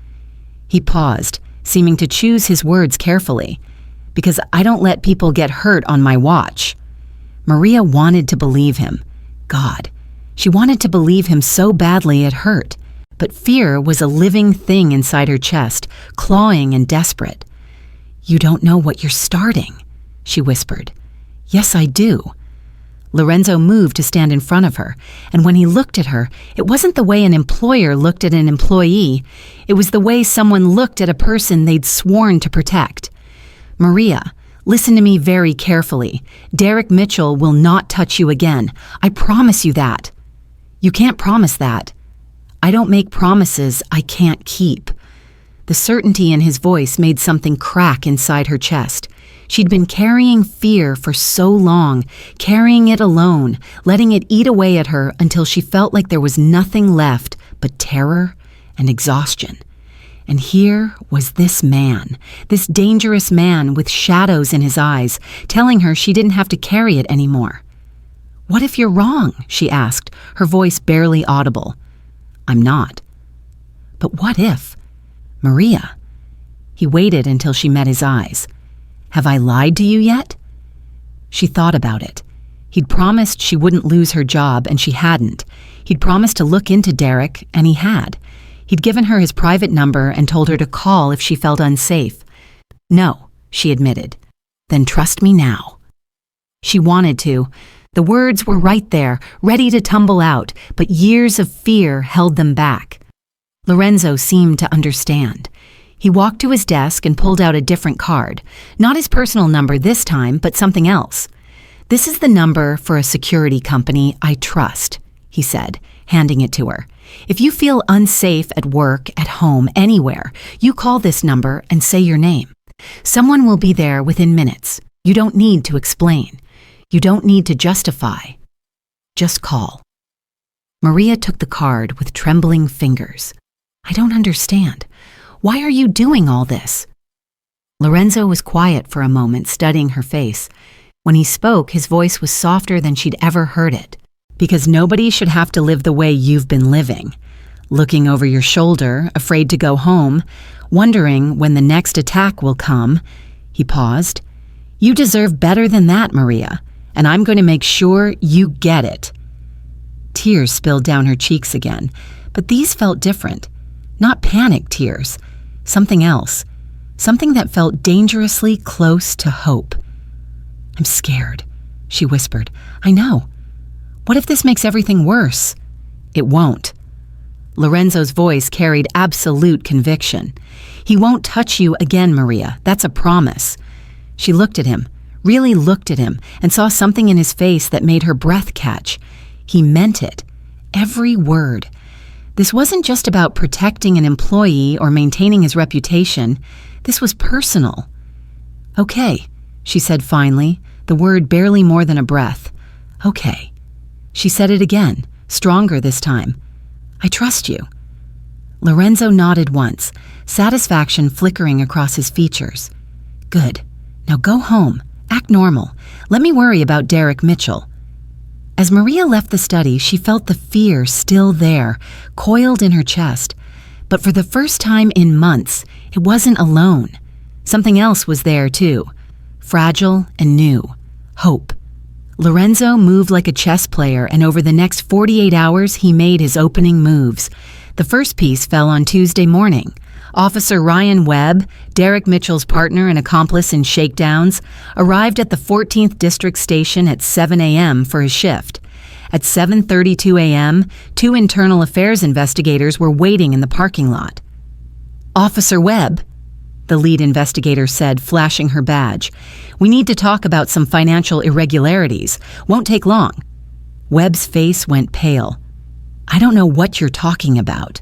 He paused, seeming to choose his words carefully. "Because I don't let people get hurt on my watch." Maria wanted to believe him. God, she wanted to believe him so badly it hurt. But fear was a living thing inside her chest, clawing and desperate. "You don't know what you're starting," she whispered. "Yes, I do." Lorenzo moved to stand in front of her, and when he looked at her, it wasn't the way an employer looked at an employee. It was the way someone looked at a person they'd sworn to protect. "Maria, listen to me very carefully. Derek Mitchell will not touch you again. I promise you that." "You can't promise that." "I don't make promises I can't keep." The certainty in his voice made something crack inside her chest. She'd been carrying fear for so long, carrying it alone, letting it eat away at her until she felt like there was nothing left but terror and exhaustion. And here was this man, this dangerous man with shadows in his eyes, telling her she didn't have to carry it anymore. "What if you're wrong?" she asked, her voice barely audible. "I'm not." "But what if?" "Maria." He waited until she met his eyes. "Have I lied to you yet?" She thought about it. He'd promised she wouldn't lose her job, and she hadn't. He'd promised to look into Derek, and he had. He'd given her his private number and told her to call if she felt unsafe. "No," she admitted. "Then trust me now." She wanted to. The words were right there, ready to tumble out, but years of fear held them back. Lorenzo seemed to understand. He walked to his desk and pulled out a different card. Not his personal number this time, but something else. "This is the number for a security company I trust," he said, handing it to her. "If you feel unsafe at work, at home, anywhere, you call this number and say your name. Someone will be there within minutes. You don't need to explain. You don't need to justify. Just call." Maria took the card with trembling fingers. "I don't understand. Why are you doing all this?" Lorenzo was quiet for a moment, studying her face. When he spoke, his voice was softer than she'd ever heard it. "Because nobody should have to live the way you've been living. Looking over your shoulder, afraid to go home, wondering when the next attack will come." He paused. You deserve better than that, Maria, and I'm going to make sure you get it." Tears spilled down her cheeks again, but these felt different. Not panic tears, something else, something that felt dangerously close to hope. "I'm scared," she whispered. "I know. What if this makes everything worse?" "It won't." Lorenzo's voice carried absolute conviction. "He won't touch you again, Maria. That's a promise." She looked at him, really looked at him, and saw something in his face that made her breath catch. He meant it. Every word. This wasn't just about protecting an employee or maintaining his reputation. This was personal. "Okay," she said finally, the word barely more than a breath. "Okay." She said it again, stronger this time. "I trust you." Lorenzo nodded once, satisfaction flickering across his features. "Good. Now go home. Act normal. Let me worry about Derek Mitchell." As Maria left the study, she felt the fear still there, coiled in her chest. But for the first time in months, it wasn't alone. Something else was there too. Fragile and new. Hope. Lorenzo moved like a chess player, and over the next 48 hours, he made his opening moves. The first piece fell on Tuesday morning. Officer Ryan Webb, Derek Mitchell's partner and accomplice in shakedowns, arrived at the 14th District Station at 7 a.m. for his shift. At 7:32 a.m., 2 internal affairs investigators were waiting in the parking lot. "Officer Webb," the lead investigator said, flashing her badge. "We need to talk about some financial irregularities. Won't take long." Webb's face went pale. "I don't know what you're talking about."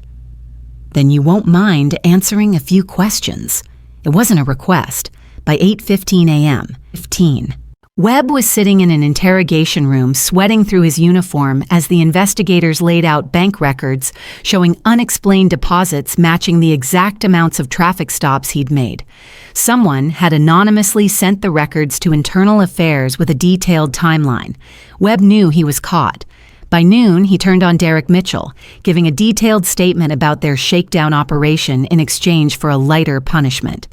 "Then you won't mind answering a few questions." It wasn't a request. By 8:15 a.m. 15. Webb was sitting in an interrogation room, sweating through his uniform as the investigators laid out bank records showing unexplained deposits matching the exact amounts of traffic stops he'd made. Someone had anonymously sent the records to Internal Affairs with a detailed timeline. Webb knew he was caught. By noon, he turned on Derek Mitchell, giving a detailed statement about their shakedown operation in exchange for a lighter punishment.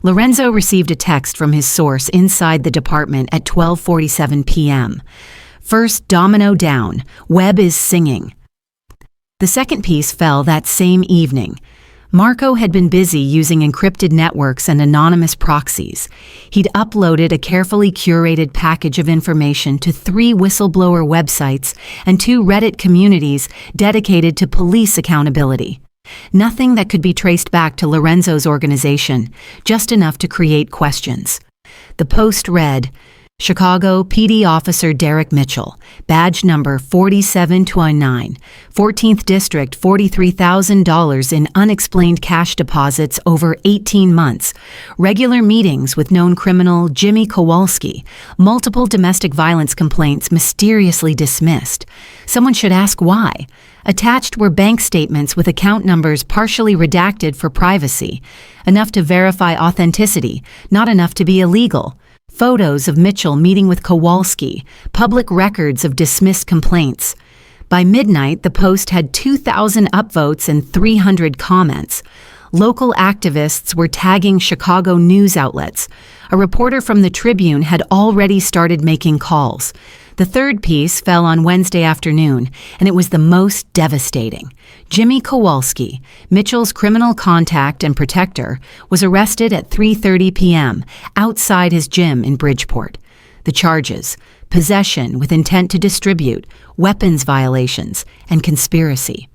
Lorenzo received a text from his source inside the department at 12:47 p.m. First domino down, Webb is singing. The second piece fell that same evening. Marco had been busy using encrypted networks and anonymous proxies. He'd uploaded a carefully curated package of information to 3 whistleblower websites and 2 Reddit communities dedicated to police accountability. Nothing that could be traced back to Lorenzo's organization, just enough to create questions. The post read, Chicago PD Officer Derek Mitchell, badge number 4729, 14th District, $43,000 in unexplained cash deposits over 18 months, regular meetings with known criminal Jimmy Kowalski, multiple domestic violence complaints mysteriously dismissed. Someone should ask why. Attached were bank statements with account numbers partially redacted for privacy, enough to verify authenticity, not enough to be illegal. Photos of Mitchell meeting with Kowalski, public records of dismissed complaints. By midnight, the post had 2,000 upvotes and 300 comments. Local activists were tagging Chicago news outlets. A reporter from the Tribune had already started making calls. The third piece fell on Wednesday afternoon, and it was the most devastating. Jimmy Kowalski, Mitchell's criminal contact and protector, was arrested at 3:30 p.m. outside his gym in Bridgeport. The charges: possession with intent to distribute, weapons violations, and conspiracy.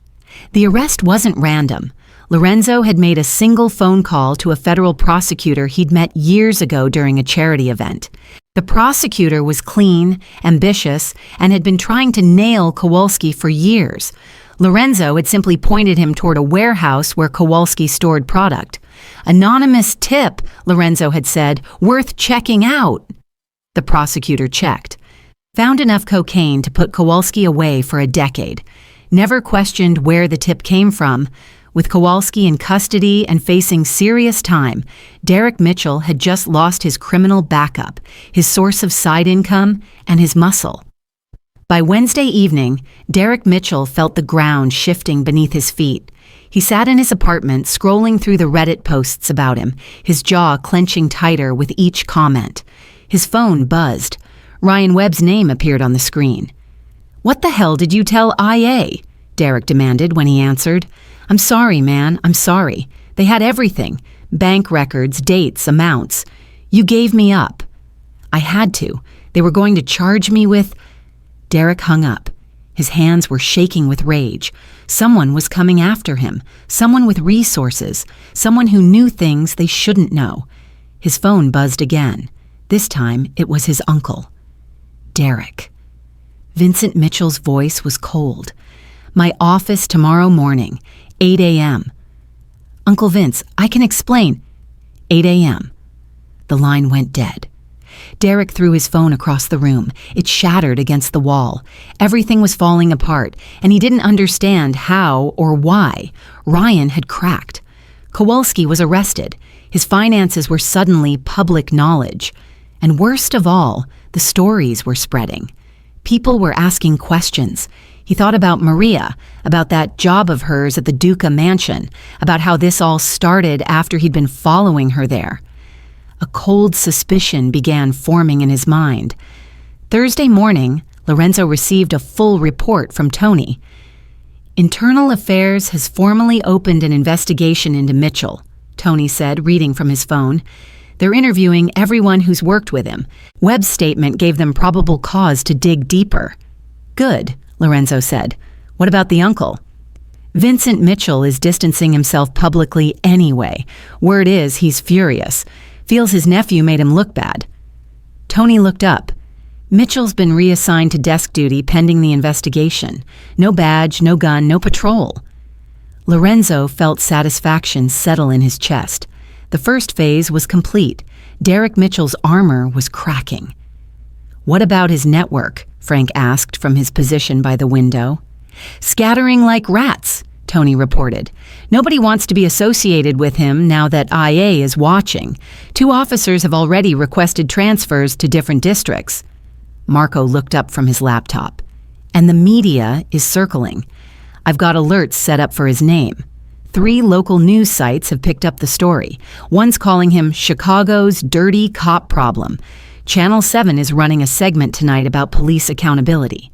The arrest wasn't random. Lorenzo had made a single phone call to a federal prosecutor he'd met years ago during a charity event. The prosecutor was clean, ambitious, and had been trying to nail Kowalski for years. Lorenzo had simply pointed him toward a warehouse where Kowalski stored product. Anonymous tip, Lorenzo had said, worth checking out. The prosecutor checked. Found enough cocaine to put Kowalski away for a decade. Never questioned where the tip came from. With Kowalski in custody and facing serious time, Derek Mitchell had just lost his criminal backup, his source of side income, and his muscle. By Wednesday evening, Derek Mitchell felt the ground shifting beneath his feet. He sat in his apartment, scrolling through the Reddit posts about him, his jaw clenching tighter with each comment. His phone buzzed. Ryan Webb's name appeared on the screen. "What the hell did you tell IA?" Derek demanded when he answered. "I'm sorry, man, I'm sorry. They had everything. Bank records, dates, amounts. You gave me up." "I had to. They were going to charge me with—" Derek hung up. His hands were shaking with rage. Someone was coming after him. Someone with resources. Someone who knew things they shouldn't know. His phone buzzed again. This time, it was his uncle. Derek. Vincent Mitchell's voice was cold. "My office tomorrow morning, 8 a.m. "Uncle Vince, I can explain." 8 a.m. The line went dead. Derek threw his phone across the room. It shattered against the wall. Everything was falling apart, and he didn't understand how or why. Ryan had cracked. Kowalski was arrested. His finances were suddenly public knowledge. And worst of all, the stories were spreading. People were asking questions. He thought about Maria, about that job of hers at the Duca mansion, about how this all started after he'd been following her there. A cold suspicion began forming in his mind. Thursday morning, Lorenzo received a full report from Tony. "Internal Affairs has formally opened an investigation into Mitchell," Tony said, reading from his phone. "They're interviewing everyone who's worked with him. Webb's statement gave them probable cause to dig deeper." "Good," Lorenzo said. "What about the uncle?" "Vincent Mitchell is distancing himself publicly anyway. Word is he's furious. Feels his nephew made him look bad." Tony looked up. "Mitchell's been reassigned to desk duty pending the investigation. No badge, no gun, no patrol." Lorenzo felt satisfaction settle in his chest. The first phase was complete. Derek Mitchell's armor was cracking. "What about his network?" Frank asked from his position by the window. "Scattering like rats," Tony reported. "Nobody wants to be associated with him now that IA is watching. 2 officers have already requested transfers to different districts." Marco looked up from his laptop. "And the media is circling. I've got alerts set up for his name. 3 local news sites have picked up the story. One's calling him Chicago's dirty cop problem. Channel 7 is running a segment tonight about police accountability."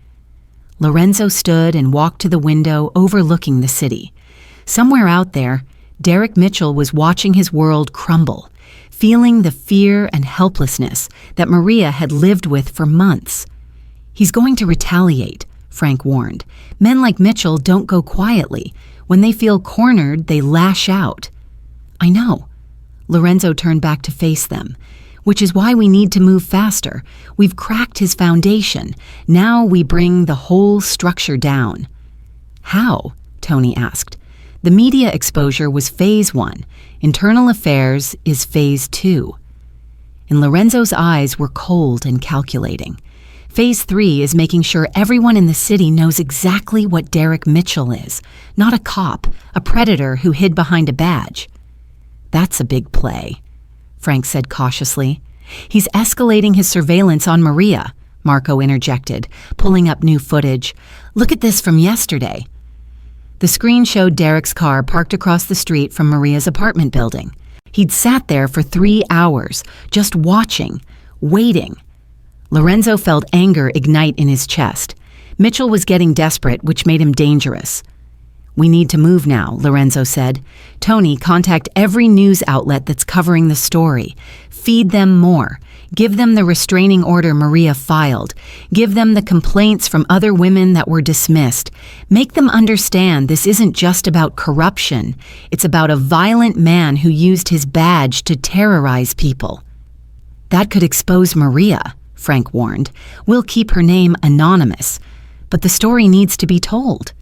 Lorenzo stood and walked to the window overlooking the city. Somewhere out there, Derek Mitchell was watching his world crumble, feeling the fear and helplessness that Maria had lived with for months. "He's going to retaliate," Frank warned. "Men like Mitchell don't go quietly. When they feel cornered, they lash out." "I know." Lorenzo turned back to face them. "Which is why we need to move faster. We've cracked his foundation. Now we bring the whole structure down." "How?" Tony asked. "The media exposure was phase 1. Internal Affairs is phase 2. And Lorenzo's eyes were cold and calculating. Phase 3 is making sure everyone in the city knows exactly what Derek Mitchell is. Not a cop, a predator who hid behind a badge. "That's a big play," Frank said cautiously. "He's escalating his surveillance on Maria," Marco interjected, pulling up new footage. "Look at this from yesterday." The screen showed Derek's car parked across the street from Maria's apartment building. He'd sat there for 3 hours, just watching, waiting. Lorenzo felt anger ignite in his chest. Mitchell was getting desperate, which made him dangerous. "We need to move now," Lorenzo said. "Tony, contact every news outlet that's covering the story. Feed them more. Give them the restraining order Maria filed. Give them the complaints from other women that were dismissed. Make them understand this isn't just about corruption. It's about a violent man who used his badge to terrorize people." "That could expose Maria," Frank warned. "We'll keep her name anonymous. But the story needs to be told."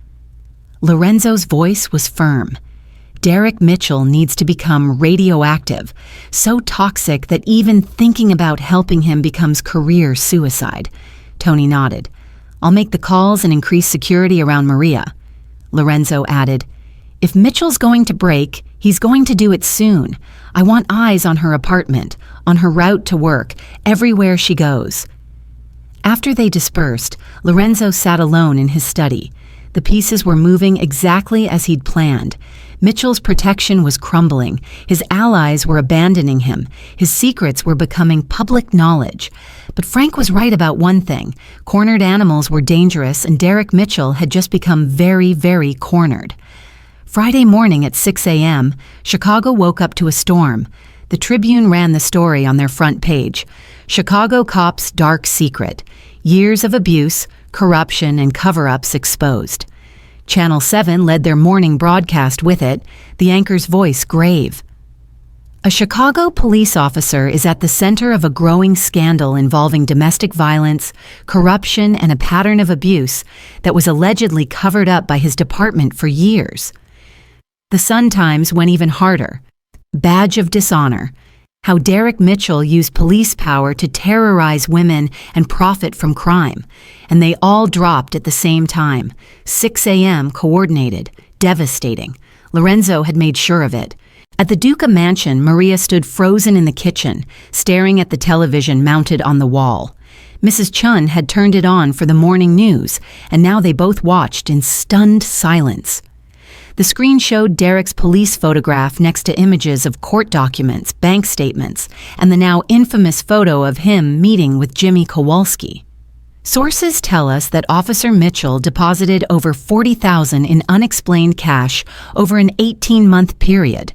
Lorenzo's voice was firm. Derek Mitchell needs to become radioactive, so toxic that even thinking about helping him becomes career suicide. Tony nodded. "I'll make the calls and increase security around Maria." Lorenzo added, "If Mitchell's going to break, he's going to do it soon. I want eyes on her apartment, on her route to work, everywhere she goes." After they dispersed, Lorenzo sat alone in his study. The pieces were moving exactly as he'd planned. Mitchell's protection was crumbling. His allies were abandoning him. His secrets were becoming public knowledge. But Frank was right about one thing. Cornered animals were dangerous, and Derek Mitchell had just become very, very cornered. Friday morning at 6 a.m., Chicago woke up to a storm. The Tribune ran the story on their front page. Chicago cops' dark secret. Years of abuse, corruption, and cover-ups exposed. Channel 7 led their morning broadcast with it, the anchor's voice grave. A Chicago police officer is at the center of a growing scandal involving domestic violence, corruption, and a pattern of abuse that was allegedly covered up by his department for years. The Sun-Times went even harder. Badge of dishonor. How Derek Mitchell used police power to terrorize women and profit from crime. And they all dropped at the same time. 6 a.m. coordinated. Devastating. Lorenzo had made sure of it. At the Duca mansion, Maria stood frozen in the kitchen, staring at the television mounted on the wall. Mrs. Chun had turned it on for the morning news, and now they both watched in stunned silence. The screen showed Derek's police photograph next to images of court documents, bank statements, and the now infamous photo of him meeting with Jimmy Kowalski. Sources tell us that Officer Mitchell deposited over $40,000 in unexplained cash over an 18-month period,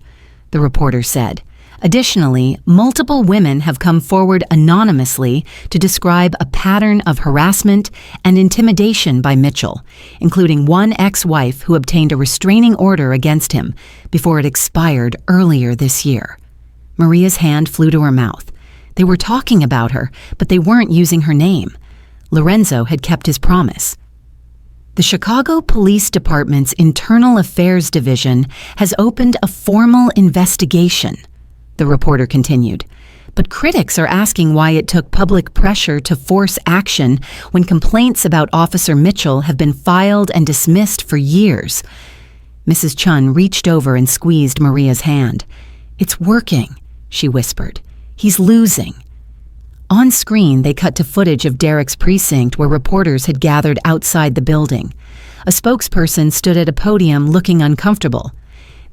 the reporter said. Additionally, multiple women have come forward anonymously to describe a pattern of harassment and intimidation by Mitchell, including one ex-wife who obtained a restraining order against him before it expired earlier this year. Maria's hand flew to her mouth. They were talking about her, but they weren't using her name. Lorenzo had kept his promise. The Chicago Police Department's Internal Affairs Division has opened a formal investigation, the reporter continued. But critics are asking why it took public pressure to force action when complaints about Officer Mitchell have been filed and dismissed for years. Mrs. Chun reached over and squeezed Maria's hand. "It's working," she whispered. "He's losing." On screen, they cut to footage of Derek's precinct where reporters had gathered outside the building. A spokesperson stood at a podium looking uncomfortable.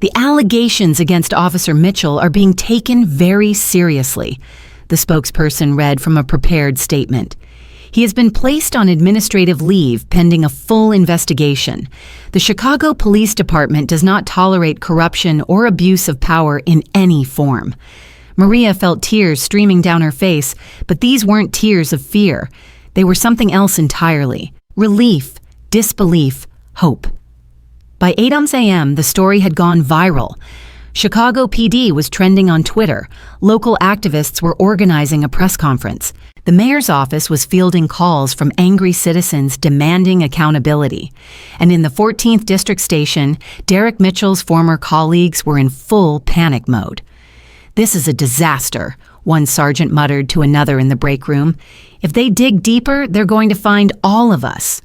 "The allegations against Officer Mitchell are being taken very seriously," the spokesperson read from a prepared statement. "He has been placed on administrative leave pending a full investigation. The Chicago Police Department does not tolerate corruption or abuse of power in any form." Maria felt tears streaming down her face, but these weren't tears of fear. They were something else entirely. Relief, disbelief, hope. By 8 a.m., the story had gone viral. Chicago PD was trending on Twitter. Local activists were organizing a press conference. The mayor's office was fielding calls from angry citizens demanding accountability. And in the 14th District Station, Derek Mitchell's former colleagues were in full panic mode. "This is a disaster," one sergeant muttered to another in the break room. "If they dig deeper, they're going to find all of us."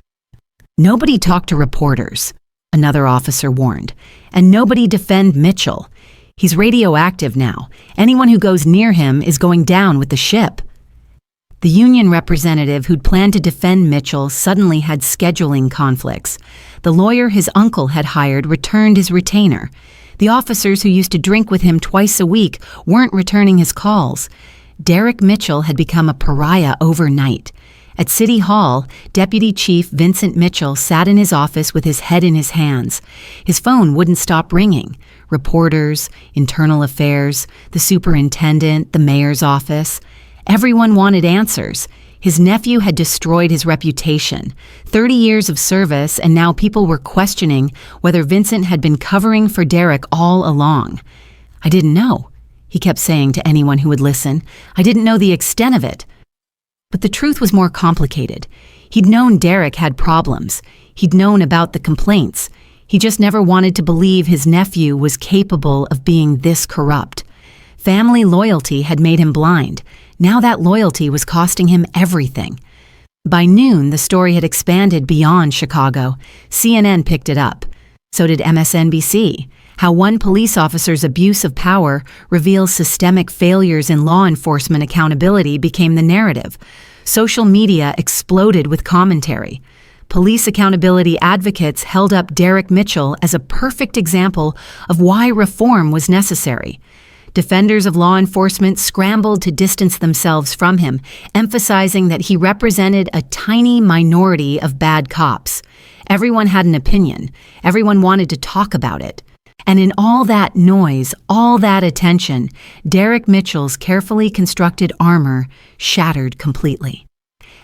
"Nobody talk to reporters," another officer warned. "And nobody defend Mitchell. He's radioactive now. Anyone who goes near him is going down with the ship." The union representative who'd planned to defend Mitchell suddenly had scheduling conflicts. The lawyer his uncle had hired returned his retainer. The officers who used to drink with him twice a week weren't returning his calls. Derek Mitchell had become a pariah overnight. At City Hall, Deputy Chief Vincent Mitchell sat in his office with his head in his hands. His phone wouldn't stop ringing. Reporters, internal affairs, the superintendent, the mayor's office. Everyone wanted answers. His nephew had destroyed his reputation. 30 years of service, and now people were questioning whether Vincent had been covering for Derek all along. "I didn't know," he kept saying to anyone who would listen. "I didn't know the extent of it." But the truth was more complicated. He'd known Derek had problems. He'd known about the complaints. He just never wanted to believe his nephew was capable of being this corrupt. Family loyalty had made him blind. Now that loyalty was costing him everything. By noon, the story had expanded beyond Chicago. CNN picked it up. So did MSNBC. How one police officer's abuse of power reveals systemic failures in law enforcement accountability became the narrative. Social media exploded with commentary. Police accountability advocates held up Derek Mitchell as a perfect example of why reform was necessary. Defenders of law enforcement scrambled to distance themselves from him, emphasizing that he represented a tiny minority of bad cops. Everyone had an opinion. Everyone wanted to talk about it. And in all that noise, all that attention, Derek Mitchell's carefully constructed armor shattered completely.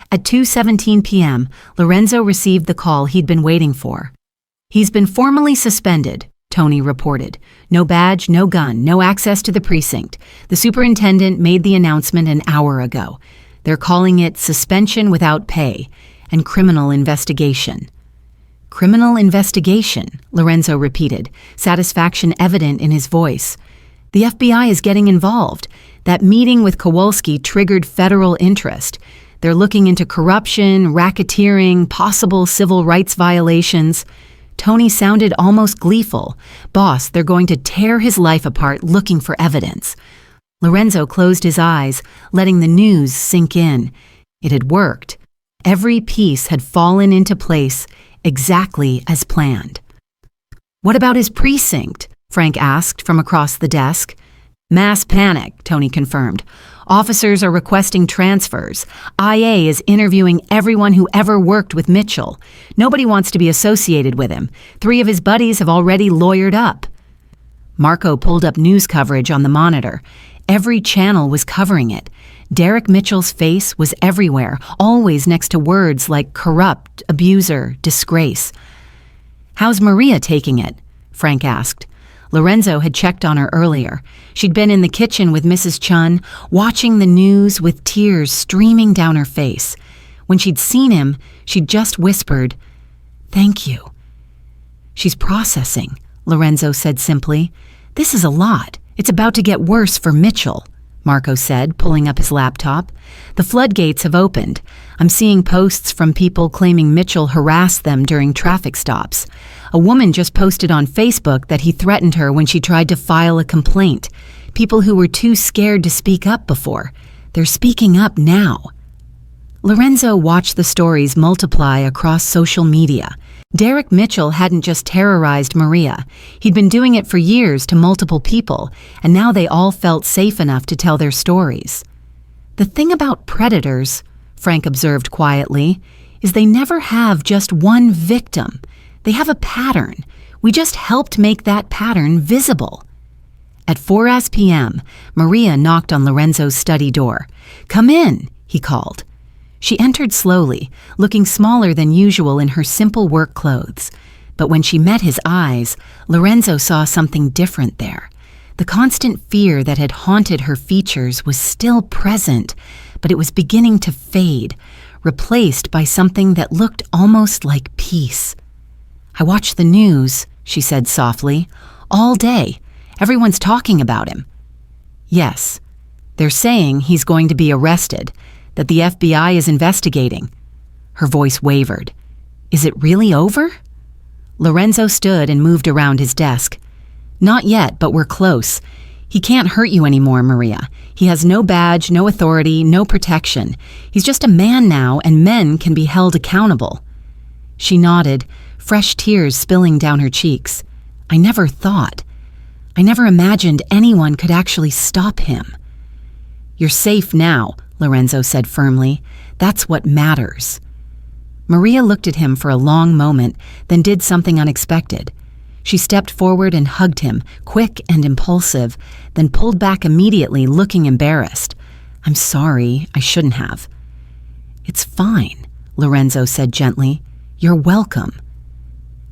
At 2:17 p.m., Lorenzo received the call he'd been waiting for. "He's been formally suspended," Tony reported. "No badge, no gun, no access to the precinct. The superintendent made the announcement an hour ago. They're calling it suspension without pay and criminal investigation." "Criminal investigation," Lorenzo repeated, satisfaction evident in his voice. "The FBI is getting involved. That meeting with Kowalski triggered federal interest. They're looking into corruption, racketeering, possible civil rights violations." Tony sounded almost gleeful. "Boss, they're going to tear his life apart looking for evidence." Lorenzo closed his eyes, letting the news sink in. It had worked. Every piece had fallen into place exactly as planned. "What about his precinct?" Frank asked from across the desk. "Mass panic," Tony confirmed. "Officers are requesting transfers. IA is interviewing everyone who ever worked with Mitchell. Nobody wants to be associated with him. 3 of his buddies have already lawyered up." Marco pulled up news coverage on the monitor. Every channel was covering it. Derek Mitchell's face was everywhere, always next to words like corrupt, abuser, disgrace. "How's Maria taking it?" Frank asked. Lorenzo had checked on her earlier. She'd been in the kitchen with Mrs. Chun, watching the news with tears streaming down her face. When she'd seen him, she'd just whispered, "Thank you." "She's processing," Lorenzo said simply. "This is a lot. It's about to get worse for Mitchell," Marco said, pulling up his laptop. "The floodgates have opened. I'm seeing posts from people claiming Mitchell harassed them during traffic stops. A woman just posted on Facebook that he threatened her when she tried to file a complaint. People who were too scared to speak up before. They're speaking up now." Lorenzo watched the stories multiply across social media. Derek Mitchell hadn't just terrorized Maria. He'd been doing it for years to multiple people, and now they all felt safe enough to tell their stories. "The thing about predators," Frank observed quietly, "is they never have just one victim. They have a pattern. We just helped make that pattern visible." At 4 p.m., Maria knocked on Lorenzo's study door. "Come in," he called. She entered slowly, looking smaller than usual in her simple work clothes. But when she met his eyes, Lorenzo saw something different there. The constant fear that had haunted her features was still present, but it was beginning to fade, replaced by something that looked almost like peace. "I watch the news," she said softly, "all day. Everyone's talking about him." "Yes, they're saying he's going to be arrested, that the FBI is investigating." Her voice wavered. "Is it really over?" Lorenzo stood and moved around his desk. "Not yet, but we're close. He can't hurt you anymore, Maria. He has no badge, no authority, no protection. He's just a man now, and men can be held accountable." She nodded, fresh tears spilling down her cheeks. I never imagined anyone could actually stop him." "You're safe now," Lorenzo said firmly. "That's what matters." Maria looked at him for a long moment, then did something unexpected. She stepped forward and hugged him, quick and impulsive, then pulled back immediately, looking embarrassed. "I'm sorry, I shouldn't have." "It's fine," Lorenzo said gently. "You're welcome."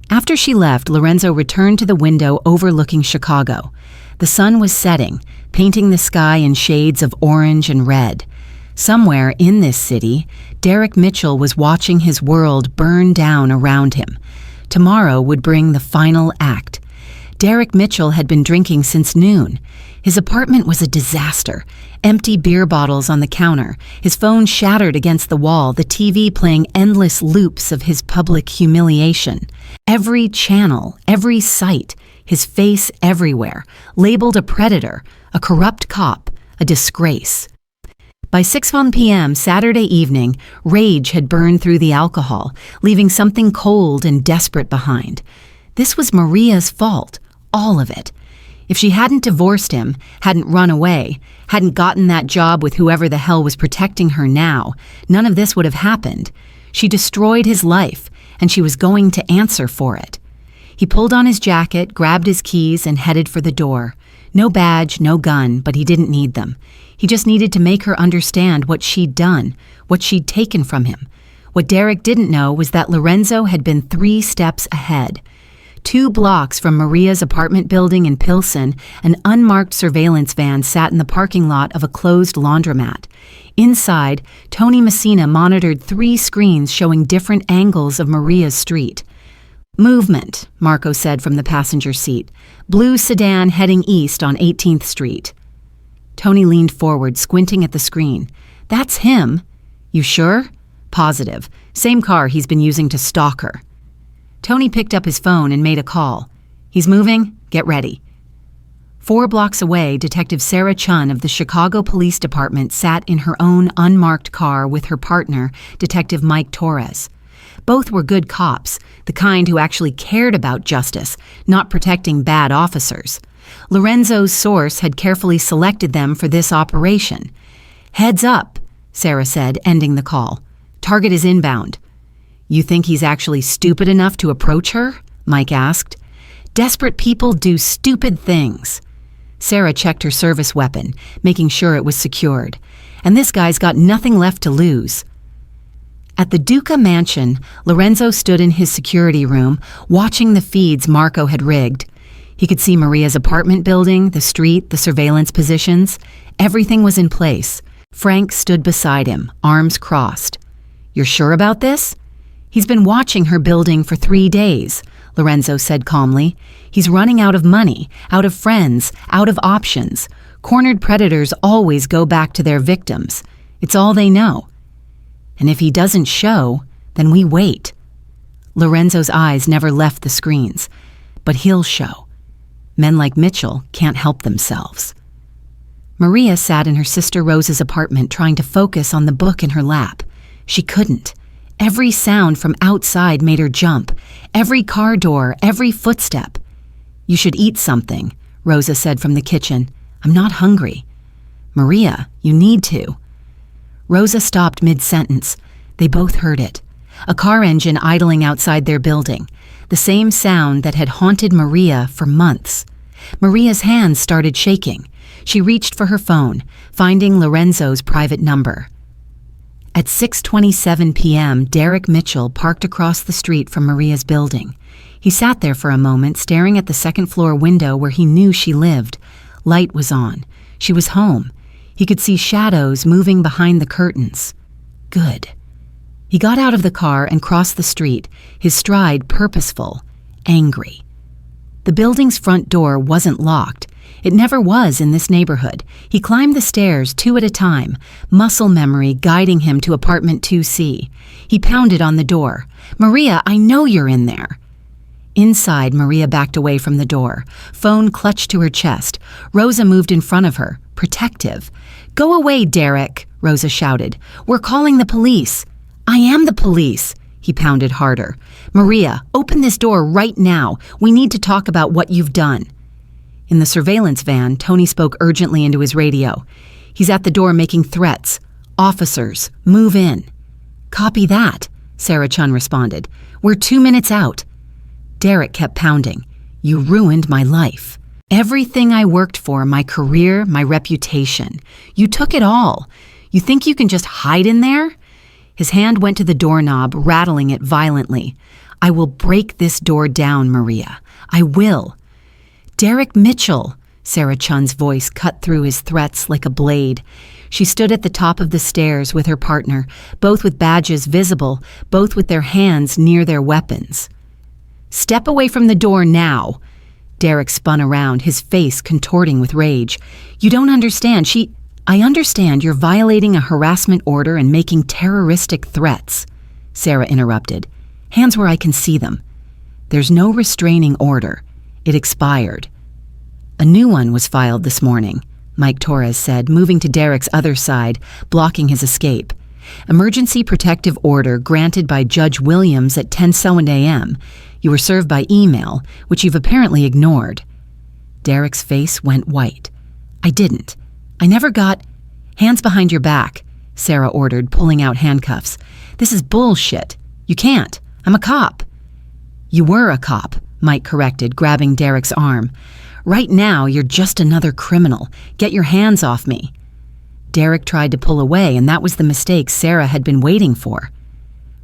After she left, Lorenzo returned to the window overlooking Chicago. The sun was setting, painting the sky in shades of orange and red. Somewhere in this city, Derek Mitchell was watching his world burn down around him. Tomorrow would bring the final act. Derek Mitchell had been drinking since noon. His apartment was a disaster. Empty beer bottles on the counter, his phone shattered against the wall, the TV playing endless loops of his public humiliation. Every channel, every site, his face everywhere, labeled a predator, a corrupt cop, a disgrace. By 6:01 p.m. Saturday evening, rage had burned through the alcohol, leaving something cold and desperate behind. This was Maria's fault, all of it. If she hadn't divorced him, hadn't run away, hadn't gotten that job with whoever the hell was protecting her now, none of this would have happened. She destroyed his life, and she was going to answer for it. He pulled on his jacket, grabbed his keys, and headed for the door. No badge, no gun, but he didn't need them. He just needed to make her understand what she'd done, what she'd taken from him. What Derek didn't know was that Lorenzo had been 3 steps ahead. 2 blocks from Maria's apartment building in Pilsen, an unmarked surveillance van sat in the parking lot of a closed laundromat. Inside, Tony Messina monitored 3 screens showing different angles of Maria's street. "Movement," Marco said from the passenger seat. "Blue sedan heading east on 18th Street. Tony leaned forward, squinting at the screen. "That's him." "You sure?" "Positive. Same car he's been using to stalk her." Tony picked up his phone and made a call. "He's moving. Get ready." 4 blocks away, Detective Sarah Chun of the Chicago Police Department sat in her own unmarked car with her partner, Detective Mike Torres. Both were good cops, the kind who actually cared about justice, not protecting bad officers. Lorenzo's source had carefully selected them for this operation. "Heads up," Sarah said, ending the call. "Target is inbound." "You think he's actually stupid enough to approach her?" Mike asked. "Desperate people do stupid things." Sarah checked her service weapon, making sure it was secured. "And this guy's got nothing left to lose." At the Duca mansion, Lorenzo stood in his security room, watching the feeds Marco had rigged. He could see Maria's apartment building, the street, the surveillance positions. Everything was in place. Frank stood beside him, arms crossed. "You're sure about this?" "He's been watching her building for 3 days," Lorenzo said calmly. "He's running out of money, out of friends, out of options. Cornered predators always go back to their victims. It's all they know. And if he doesn't show, then we wait." Lorenzo's eyes never left the screens. "But he'll show. Men like Mitchell can't help themselves." Maria sat in her sister Rose's apartment trying to focus on the book in her lap. She couldn't. Every sound from outside made her jump. Every car door, every footstep. "You should eat something," Rosa said from the kitchen. "I'm not hungry." "Maria, you need to." Rosa stopped mid-sentence. They both heard it. A car engine idling outside their building. The same sound that had haunted Maria for months. Maria's hands started shaking. She reached for her phone, finding Lorenzo's private number. At 6:27 p.m., Derek Mitchell parked across the street from Maria's building. He sat there for a moment, staring at the second-floor window where he knew she lived. Light was on. She was home. He could see shadows moving behind the curtains. Good. He got out of the car and crossed the street, his stride purposeful, angry. The building's front door wasn't locked. It never was in this neighborhood. He climbed the stairs 2 at a time, muscle memory guiding him to apartment 2C. He pounded on the door. "Maria, I know you're in there." Inside, Maria backed away from the door, phone clutched to her chest. Rosa moved in front of her, protective. "Go away, Derek," Rosa shouted. "We're calling the police." "I am the police," he pounded harder. "Maria, open this door right now. We need to talk about what you've done." In the surveillance van, Tony spoke urgently into his radio. "He's at the door making threats. Officers, move in." "Copy that," Sarah Chun responded. "We're 2 minutes out." Derek kept pounding. "You ruined my life. Everything I worked for, my career, my reputation. You took it all. You think you can just hide in there?" His hand went to the doorknob, rattling it violently. "I will break this door down, Maria. I will." "Derek Mitchell," Sarah Chun's voice cut through his threats like a blade. She stood at the top of the stairs with her partner, both with badges visible, both with their hands near their weapons. "Step away from the door now." Derek spun around, his face contorting with rage. "You don't understand. I understand you're violating a harassment order and making terroristic threats," Sarah interrupted. "Hands where I can see them." "There's no restraining order. It expired." "A new one was filed this morning." Mike Torres said, moving to Derek's other side, blocking his escape. Emergency protective order granted by Judge Williams at 10:07 a.m. You were served by email, which you've apparently ignored. Derek's face went white. I didn't. I never got... Hands behind your back, Sarah ordered, pulling out handcuffs. This is bullshit. You can't. I'm a cop. You were a cop, Mike corrected, grabbing Derek's arm. Right now, you're just another criminal. Get your hands off me. Derek tried to pull away, and that was the mistake Sarah had been waiting for.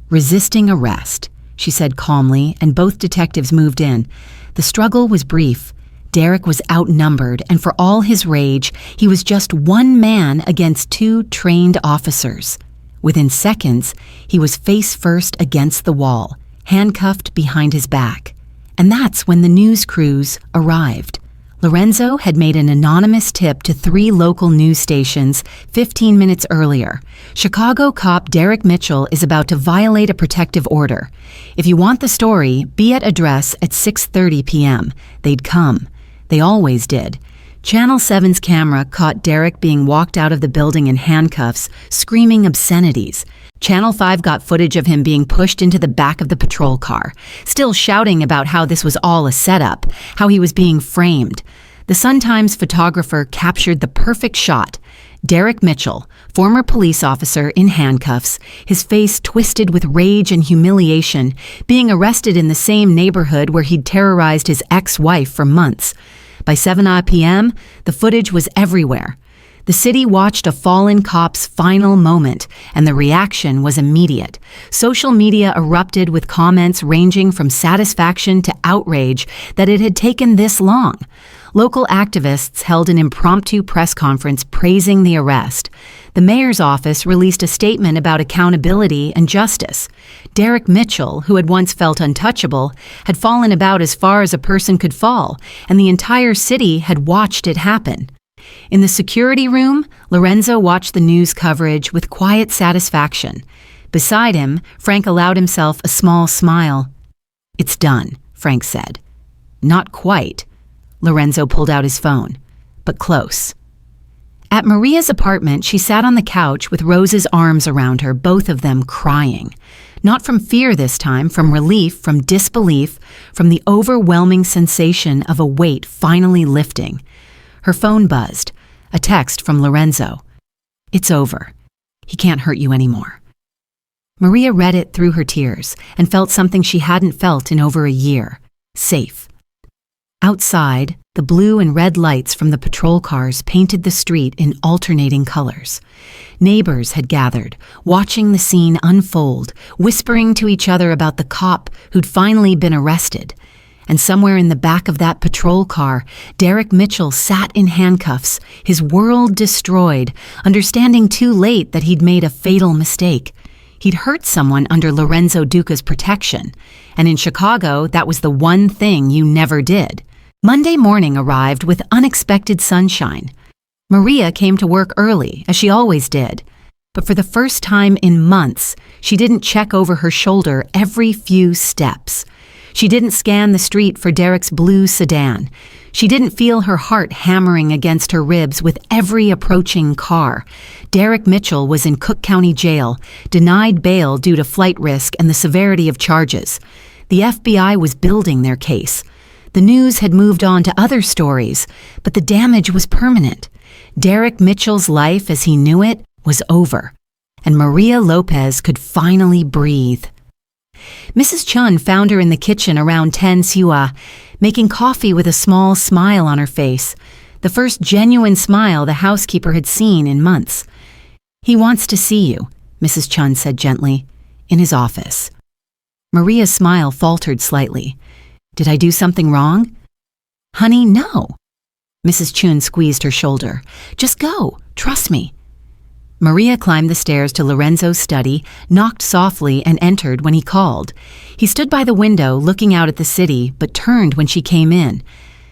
Resisting arrest, she said calmly, and both detectives moved in. The struggle was brief. Derek was outnumbered, and for all his rage, he was just one man against two trained officers. Within seconds, he was face first against the wall, handcuffed behind his back. And that's when the news crews arrived. Lorenzo had made an anonymous tip to 3 local news stations 15 minutes earlier. Chicago cop Derek Mitchell is about to violate a protective order. If you want the story, be at address at 6:30 p.m. They'd come. They always did. Channel 7's camera caught Derek being walked out of the building in handcuffs, screaming obscenities. Channel 5 got footage of him being pushed into the back of the patrol car, still shouting about how this was all a setup, how he was being framed. The Sun-Times photographer captured the perfect shot. Derek Mitchell, former police officer in handcuffs, his face twisted with rage and humiliation, being arrested in the same neighborhood where he'd terrorized his ex-wife for months. By 7 p.m., the footage was everywhere. The city watched a fallen cop's final moment, and the reaction was immediate. Social media erupted with comments ranging from satisfaction to outrage that it had taken this long. Local activists held an impromptu press conference praising the arrest. The mayor's office released a statement about accountability and justice. Derek Mitchell, who had once felt untouchable, had fallen about as far as a person could fall, and the entire city had watched it happen. In the security room, Lorenzo watched the news coverage with quiet satisfaction. Beside him, Frank allowed himself a small smile. "It's done," Frank said. "Not quite." Lorenzo pulled out his phone. "But close." At Maria's apartment, she sat on the couch with Rose's arms around her, both of them crying. Not from fear this time, from relief, from disbelief, from the overwhelming sensation of a weight finally lifting. Her phone buzzed. A text from Lorenzo. "It's over. He can't hurt you anymore." Maria read it through her tears and felt something she hadn't felt in over a year. Safe. Outside, the blue and red lights from the patrol cars painted the street in alternating colors. Neighbors had gathered, watching the scene unfold, whispering to each other about the cop who'd finally been arrested. And somewhere in the back of that patrol car, Derek Mitchell sat in handcuffs, his world destroyed, understanding too late that he'd made a fatal mistake. He'd hurt someone under Lorenzo Duca's protection. And in Chicago, that was the one thing you never did. Monday morning arrived with unexpected sunshine. Maria came to work early, as she always did. But for the first time in months, she didn't check over her shoulder every few steps. She didn't scan the street for Derek's blue sedan. She didn't feel her heart hammering against her ribs with every approaching car. Derek Mitchell was in Cook County Jail, denied bail due to flight risk and the severity of charges. The FBI was building their case. The news had moved on to other stories, but the damage was permanent. Derek Mitchell's life as he knew it was over, and Maria Lopez could finally breathe. Mrs. Chun found her in the kitchen around 10 CUA, making coffee with a small smile on her face, the first genuine smile the housekeeper had seen in months. "He wants to see you," Mrs. Chun said gently, "in his office." Maria's smile faltered slightly. "Did I do something wrong?" "Honey, no." Mrs. Chun squeezed her shoulder. "Just go. Trust me." Maria climbed the stairs to Lorenzo's study, knocked softly, and entered when he called. He stood by the window, looking out at the city, but turned when she came in.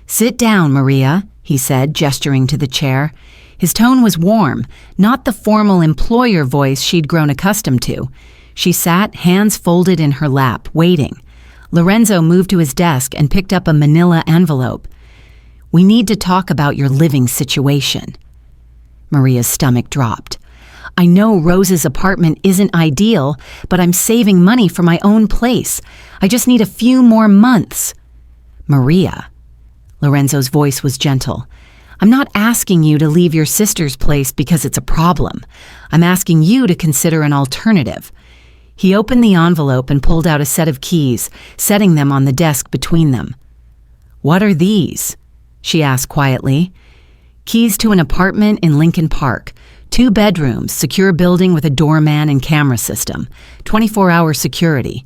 "Sit down, Maria," he said, gesturing to the chair. His tone was warm, not the formal employer voice she'd grown accustomed to. She sat, hands folded in her lap, waiting. Lorenzo moved to his desk and picked up a manila envelope. "We need to talk about your living situation." Maria's stomach dropped. I know Rose's apartment isn't ideal, but I'm saving money for my own place. I just need a few more months. Maria. Lorenzo's voice was gentle. I'm not asking you to leave your sister's place because it's a problem. I'm asking you to consider an alternative. He opened the envelope and pulled out a set of keys, setting them on the desk between them. What are these? She asked quietly. Keys to an apartment in Lincoln Park. 2 bedrooms, secure building with a doorman and camera system. 24-hour security.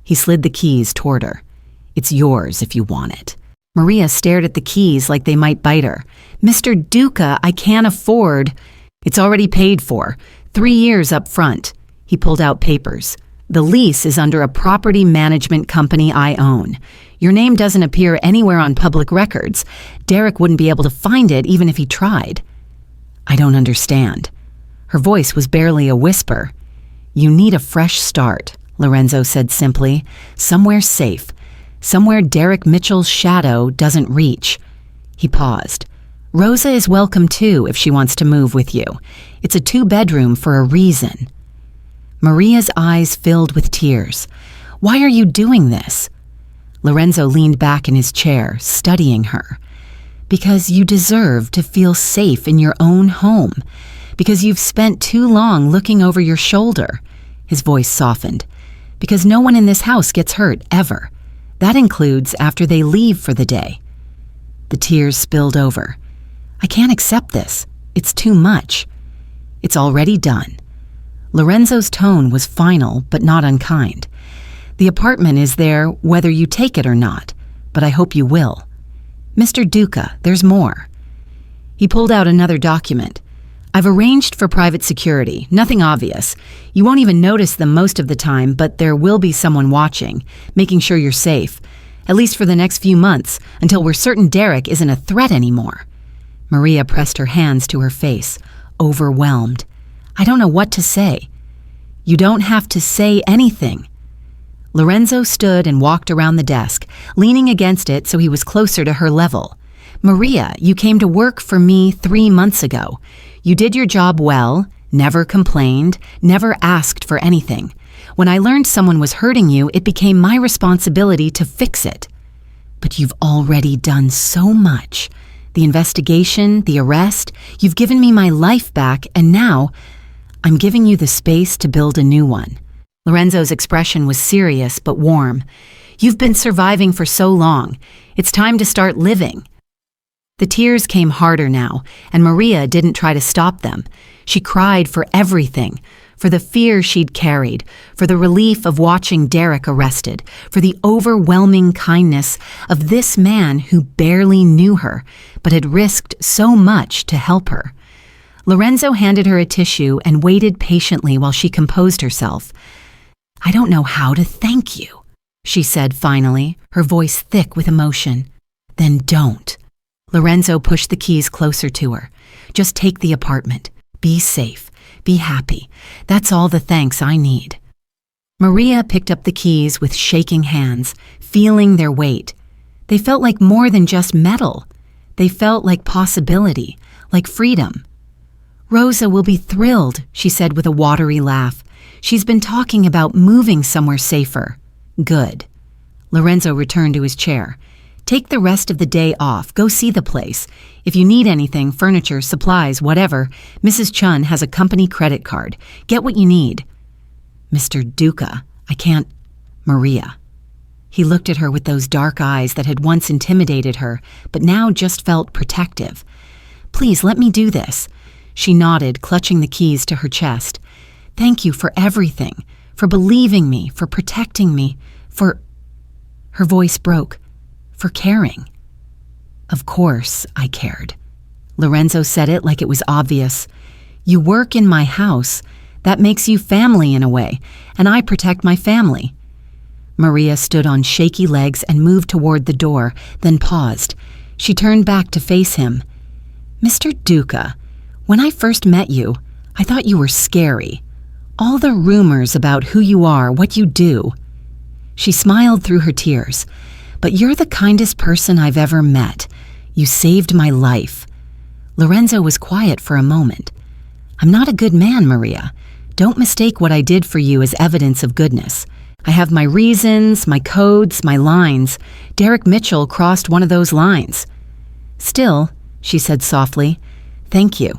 He slid the keys toward her. It's yours if you want it. Maria stared at the keys like they might bite her. Mr. Duca, I can't afford. It's already paid for. 3 years up front. He pulled out papers. The lease is under a property management company I own. Your name doesn't appear anywhere on public records. Derek wouldn't be able to find it even if he tried. I don't understand. Her voice was barely a whisper. You need a fresh start, Lorenzo said simply. Somewhere safe. Somewhere Derek Mitchell's shadow doesn't reach. He paused. Rosa is welcome too if she wants to move with you. It's a 2-bedroom for a reason. Maria's eyes filled with tears. Why are you doing this? Lorenzo leaned back in his chair, studying her. Because you deserve to feel safe in your own home. Because you've spent too long looking over your shoulder. His voice softened. Because no one in this house gets hurt, ever. That includes after they leave for the day. The tears spilled over. I can't accept this. It's too much. It's already done. Lorenzo's tone was final, but not unkind. The apartment is there whether you take it or not, but I hope you will. Mr. Duca, there's more. He pulled out another document. I've arranged for private security, nothing obvious. You won't even notice them most of the time, but there will be someone watching, making sure you're safe, at least for the next few months, until we're certain Derek isn't a threat anymore. Maria pressed her hands to her face, overwhelmed. I don't know what to say. You don't have to say anything. Lorenzo stood and walked around the desk, leaning against it so he was closer to her level. Maria, you came to work for me 3 months ago. You did your job well, never complained, never asked for anything. When I learned someone was hurting you, it became my responsibility to fix it. But you've already done so much. The investigation, the arrest, you've given me my life back, and now I'm giving you the space to build a new one. Lorenzo's expression was serious but warm. You've been surviving for so long. It's time to start living. The tears came harder now, and Maria didn't try to stop them. She cried for everything, for the fear she'd carried, for the relief of watching Derek arrested, for the overwhelming kindness of this man who barely knew her, but had risked so much to help her. Lorenzo handed her a tissue and waited patiently while she composed herself. I don't know how to thank you, she said finally, her voice thick with emotion. Then don't. Lorenzo pushed the keys closer to her. Just take the apartment. Be safe. Be happy. That's all the thanks I need. Maria picked up the keys with shaking hands, feeling their weight. They felt like more than just metal. They felt like possibility, like freedom. Rosa will be thrilled, she said with a watery laugh. She's been talking about moving somewhere safer. Good. Lorenzo returned to his chair. Take the rest of the day off. Go see the place. If you need anything, furniture, supplies, whatever, Mrs. Chun has a company credit card. Get what you need. Mr. Duca, I can't... Maria. He looked at her with those dark eyes that had once intimidated her, but now just felt protective. Please, let me do this. She nodded, clutching the keys to her chest. Thank you for everything, for believing me, for protecting me, for... Her voice broke. For caring. Of course I cared. Lorenzo said it like it was obvious. You work in my house. That makes you family in a way, and I protect my family. Maria stood on shaky legs and moved toward the door, then paused. She turned back to face him. Mr. Duca, when I first met you, I thought you were scary. All the rumors about who you are, what you do. She smiled through her tears. But you're the kindest person I've ever met. You saved my life. Lorenzo was quiet for a moment. "I'm not a good man, Maria. Don't mistake what I did for you as evidence of goodness. I have my reasons, my codes, my lines. Derek Mitchell crossed one of those lines." "Still," she said softly, "thank you."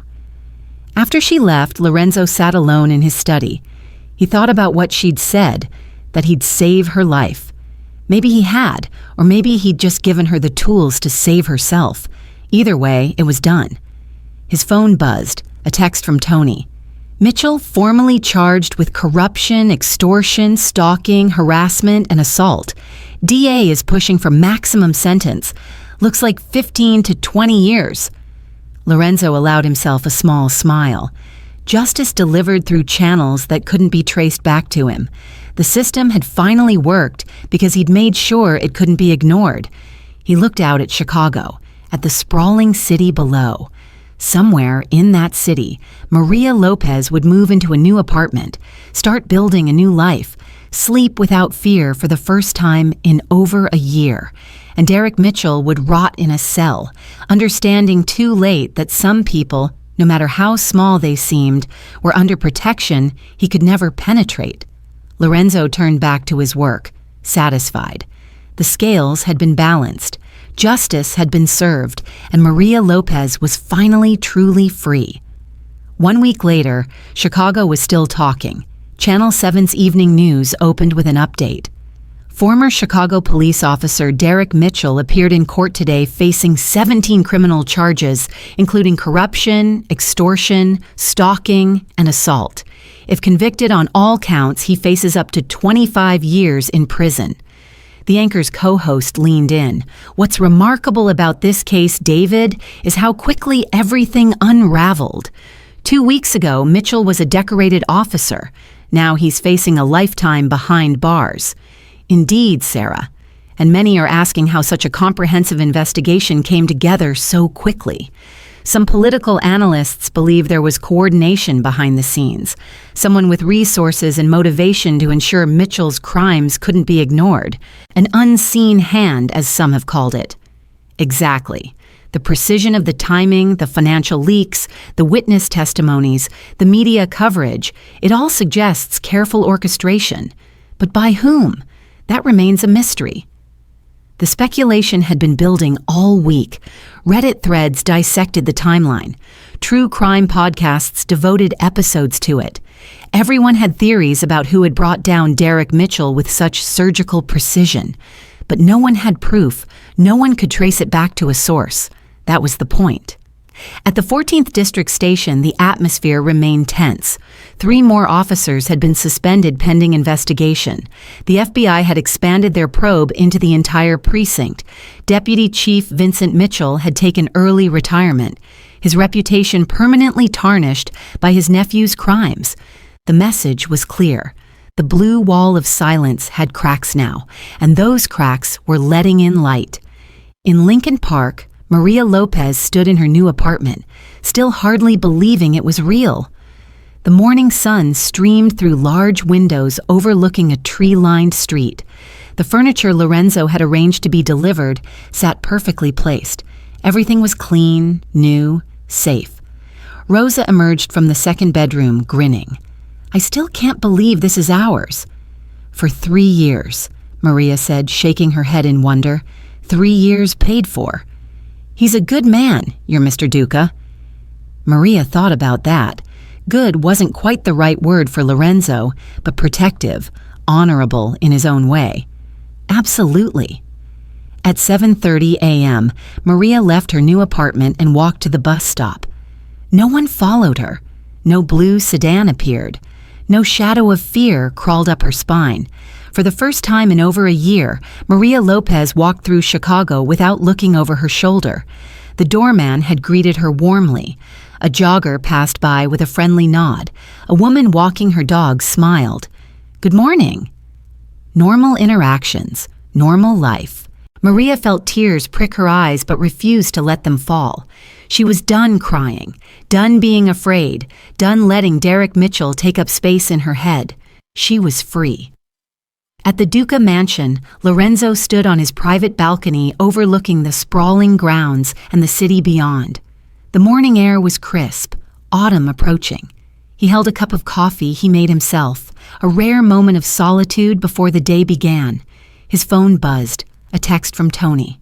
After she left, Lorenzo sat alone in his study. He thought about what she'd said, that he'd save her life. Maybe he had, or maybe he'd just given her the tools to save herself. Either way, it was done. His phone buzzed, a text from Tony. "Mitchell formally charged with corruption, extortion, stalking, harassment, and assault. DA is pushing for maximum sentence. Looks like 15 to 20 years. Lorenzo allowed himself a small smile. Justice delivered through channels that couldn't be traced back to him. The system had finally worked because he'd made sure it couldn't be ignored. He looked out at Chicago, at the sprawling city below. Somewhere in that city, Maria Lopez would move into a new apartment, start building a new life, sleep without fear for the first time in over a year. And Derek Mitchell would rot in a cell, understanding too late that some people, no matter how small they seemed, were under protection he could never penetrate. Lorenzo turned back to his work, satisfied. The scales had been balanced. Justice had been served, and Maria Lopez was finally truly free. 1 week later, Chicago was still talking. Channel 7's Evening News opened with an update. Former Chicago police officer Derek Mitchell appeared in court today facing 17 criminal charges, including corruption, extortion, stalking, and assault. If convicted on all counts, he faces up to 25 years in prison. The anchor's co-host leaned in. "What's remarkable about this case, David, is how quickly everything unraveled. 2 weeks ago, Mitchell was a decorated officer. Now he's facing a lifetime behind bars." "Indeed, Sarah. And many are asking how such a comprehensive investigation came together so quickly. Some political analysts believe there was coordination behind the scenes, someone with resources and motivation to ensure Mitchell's crimes couldn't be ignored. An unseen hand, as some have called it." Exactly. The precision of the timing, the financial leaks, the witness testimonies, the media coverage, it all suggests careful orchestration. But by whom? That remains a mystery. The speculation had been building all week. Reddit threads dissected the timeline. True crime podcasts devoted episodes to it. Everyone had theories about who had brought down Derek Mitchell with such surgical precision. But no one had proof. No one could trace it back to a source. That was the point. At the 14th District Station, the atmosphere remained tense. 3 more officers had been suspended pending investigation. The FBI had expanded their probe into the entire precinct. Deputy Chief Vincent Mitchell had taken early retirement, his reputation permanently tarnished by his nephew's crimes. The message was clear. The blue wall of silence had cracks now, and those cracks were letting in light. In Lincoln Park, Maria Lopez stood in her new apartment, still hardly believing it was real. The morning sun streamed through large windows overlooking a tree-lined street. The furniture Lorenzo had arranged to be delivered sat perfectly placed. Everything was clean, new, safe. Rosa emerged from the second bedroom, grinning. "I still can't believe this is ours." "For 3 years," Maria said, shaking her head in wonder. 3 years paid for. "He's a good man, your Mr. Duca." Maria thought about that. Good wasn't quite the right word for Lorenzo, but protective, honorable in his own way. Absolutely. At 7:30 a.m., Maria left her new apartment and walked to the bus stop. No one followed her. No blue sedan appeared. No shadow of fear crawled up her spine. For the first time in over a year, Maria Lopez walked through Chicago without looking over her shoulder. The doorman had greeted her warmly. A jogger passed by with a friendly nod. A woman walking her dog smiled. "Good morning." Normal interactions, normal life. Maria felt tears prick her eyes but refused to let them fall. She was done crying, done being afraid, done letting Derek Mitchell take up space in her head. She was free. At the Duca mansion, Lorenzo stood on his private balcony overlooking the sprawling grounds and the city beyond. The morning air was crisp, autumn approaching. He held a cup of coffee he made himself, a rare moment of solitude before the day began. His phone buzzed, a text from Tony.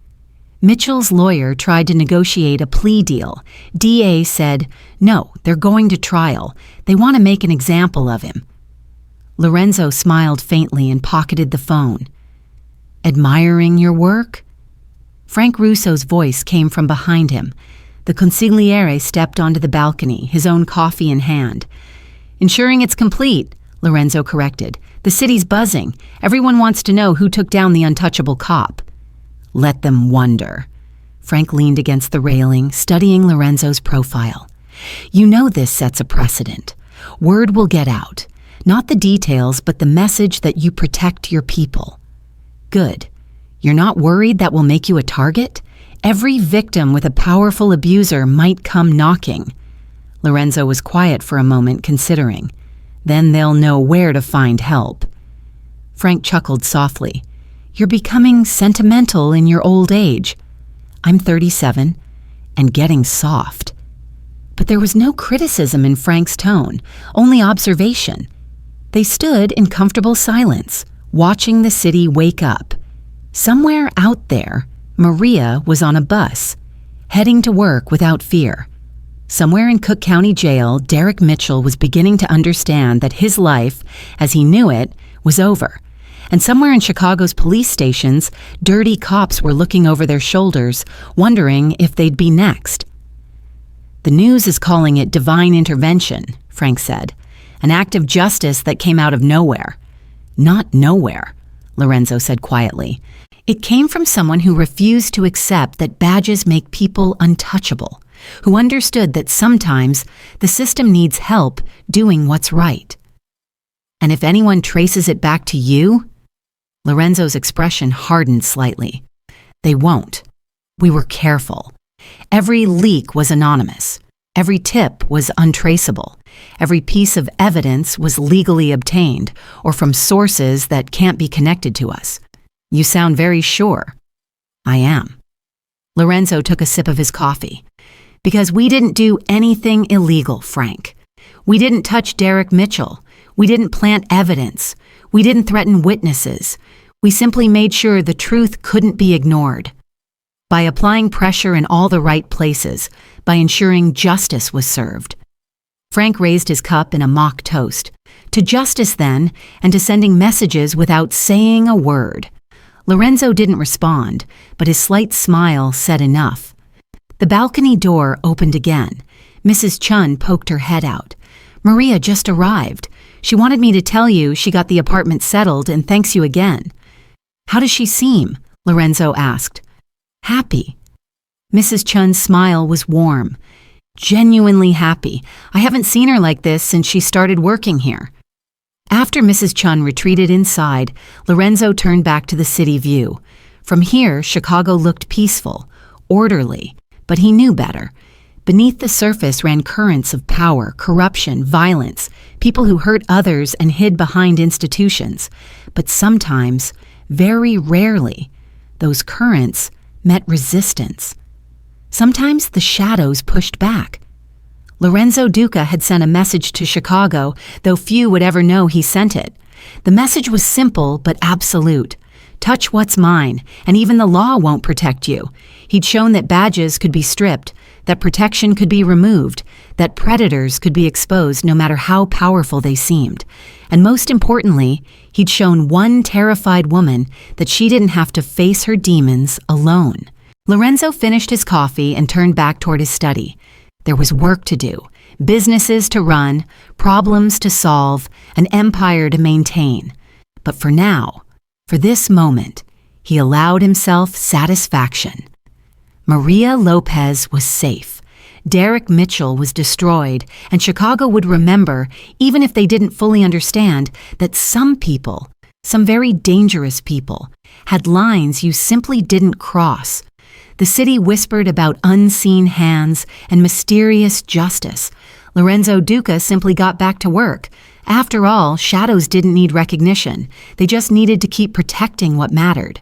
Mitchell's lawyer tried to negotiate a plea deal. DA said, no, they're going to trial. They want to make an example of him. Lorenzo smiled faintly and pocketed the phone. Admiring your work? Frank Russo's voice came from behind him. The consigliere stepped onto the balcony, his own coffee in hand. Ensuring it's complete, Lorenzo corrected. The city's buzzing. Everyone wants to know who took down the untouchable cop. Let them wonder. Frank leaned against the railing, studying Lorenzo's profile. You know this sets a precedent. Word will get out. Not the details, but the message that you protect your people. Good. You're not worried that will make you a target? Every victim with a powerful abuser might come knocking. Lorenzo was quiet for a moment, considering. Then they'll know where to find help. Frank chuckled softly. You're becoming sentimental in your old age. I'm 37 and getting soft. But there was no criticism in Frank's tone, only observation. They stood in comfortable silence, watching the city wake up. Somewhere out there, Maria was on a bus, heading to work without fear. Somewhere in Cook County Jail, Derek Mitchell was beginning to understand that his life, as he knew it, was over. And somewhere in Chicago's police stations, dirty cops were looking over their shoulders, wondering if they'd be next. The news is calling it divine intervention, Frank said. An act of justice that came out of nowhere. Not nowhere, Lorenzo said quietly. It came from someone who refused to accept that badges make people untouchable, who understood that sometimes the system needs help doing what's right. And if anyone traces it back to you, Lorenzo's expression hardened slightly. They won't. We were careful. Every leak was anonymous. Every tip was untraceable. Every piece of evidence was legally obtained or from sources that can't be connected to us. You sound very sure. I am. Lorenzo took a sip of his coffee. Because we didn't do anything illegal, Frank. We didn't touch Derek Mitchell. We didn't plant evidence. We didn't threaten witnesses. We simply made sure the truth couldn't be ignored. By applying pressure in all the right places, by ensuring justice was served. Frank raised his cup in a mock toast. To justice, then, and to sending messages without saying a word. Lorenzo didn't respond, but his slight smile said enough. The balcony door opened again. Mrs. Chun poked her head out. Maria just arrived. She wanted me to tell you she got the apartment settled and thanks you again. How does she seem? Lorenzo asked. Happy. Mrs. Chun's smile was warm. Genuinely happy. I haven't seen her like this since she started working here. After Mrs. Chun retreated inside, Lorenzo turned back to the city view. From here, Chicago looked peaceful, orderly, but he knew better. Beneath the surface ran currents of power, corruption, violence, people who hurt others and hid behind institutions. But sometimes, very rarely, those currents met resistance. Sometimes the shadows pushed back. Lorenzo Duca had sent a message to Chicago, though few would ever know he sent it. The message was simple but absolute. Touch what's mine, and even the law won't protect you. He'd shown that badges could be stripped, that protection could be removed, that predators could be exposed no matter how powerful they seemed. And most importantly, he'd shown one terrified woman that she didn't have to face her demons alone. Lorenzo finished his coffee and turned back toward his study. There was work to do, businesses to run, problems to solve, an empire to maintain. But for now, for this moment, he allowed himself satisfaction. Maria Lopez was safe. Derek Mitchell was destroyed, and Chicago would remember, even if they didn't fully understand, that some people, some very dangerous people, had lines you simply didn't cross. The city whispered about unseen hands and mysterious justice. Lorenzo Duca simply got back to work. After all, shadows didn't need recognition. They just needed to keep protecting what mattered.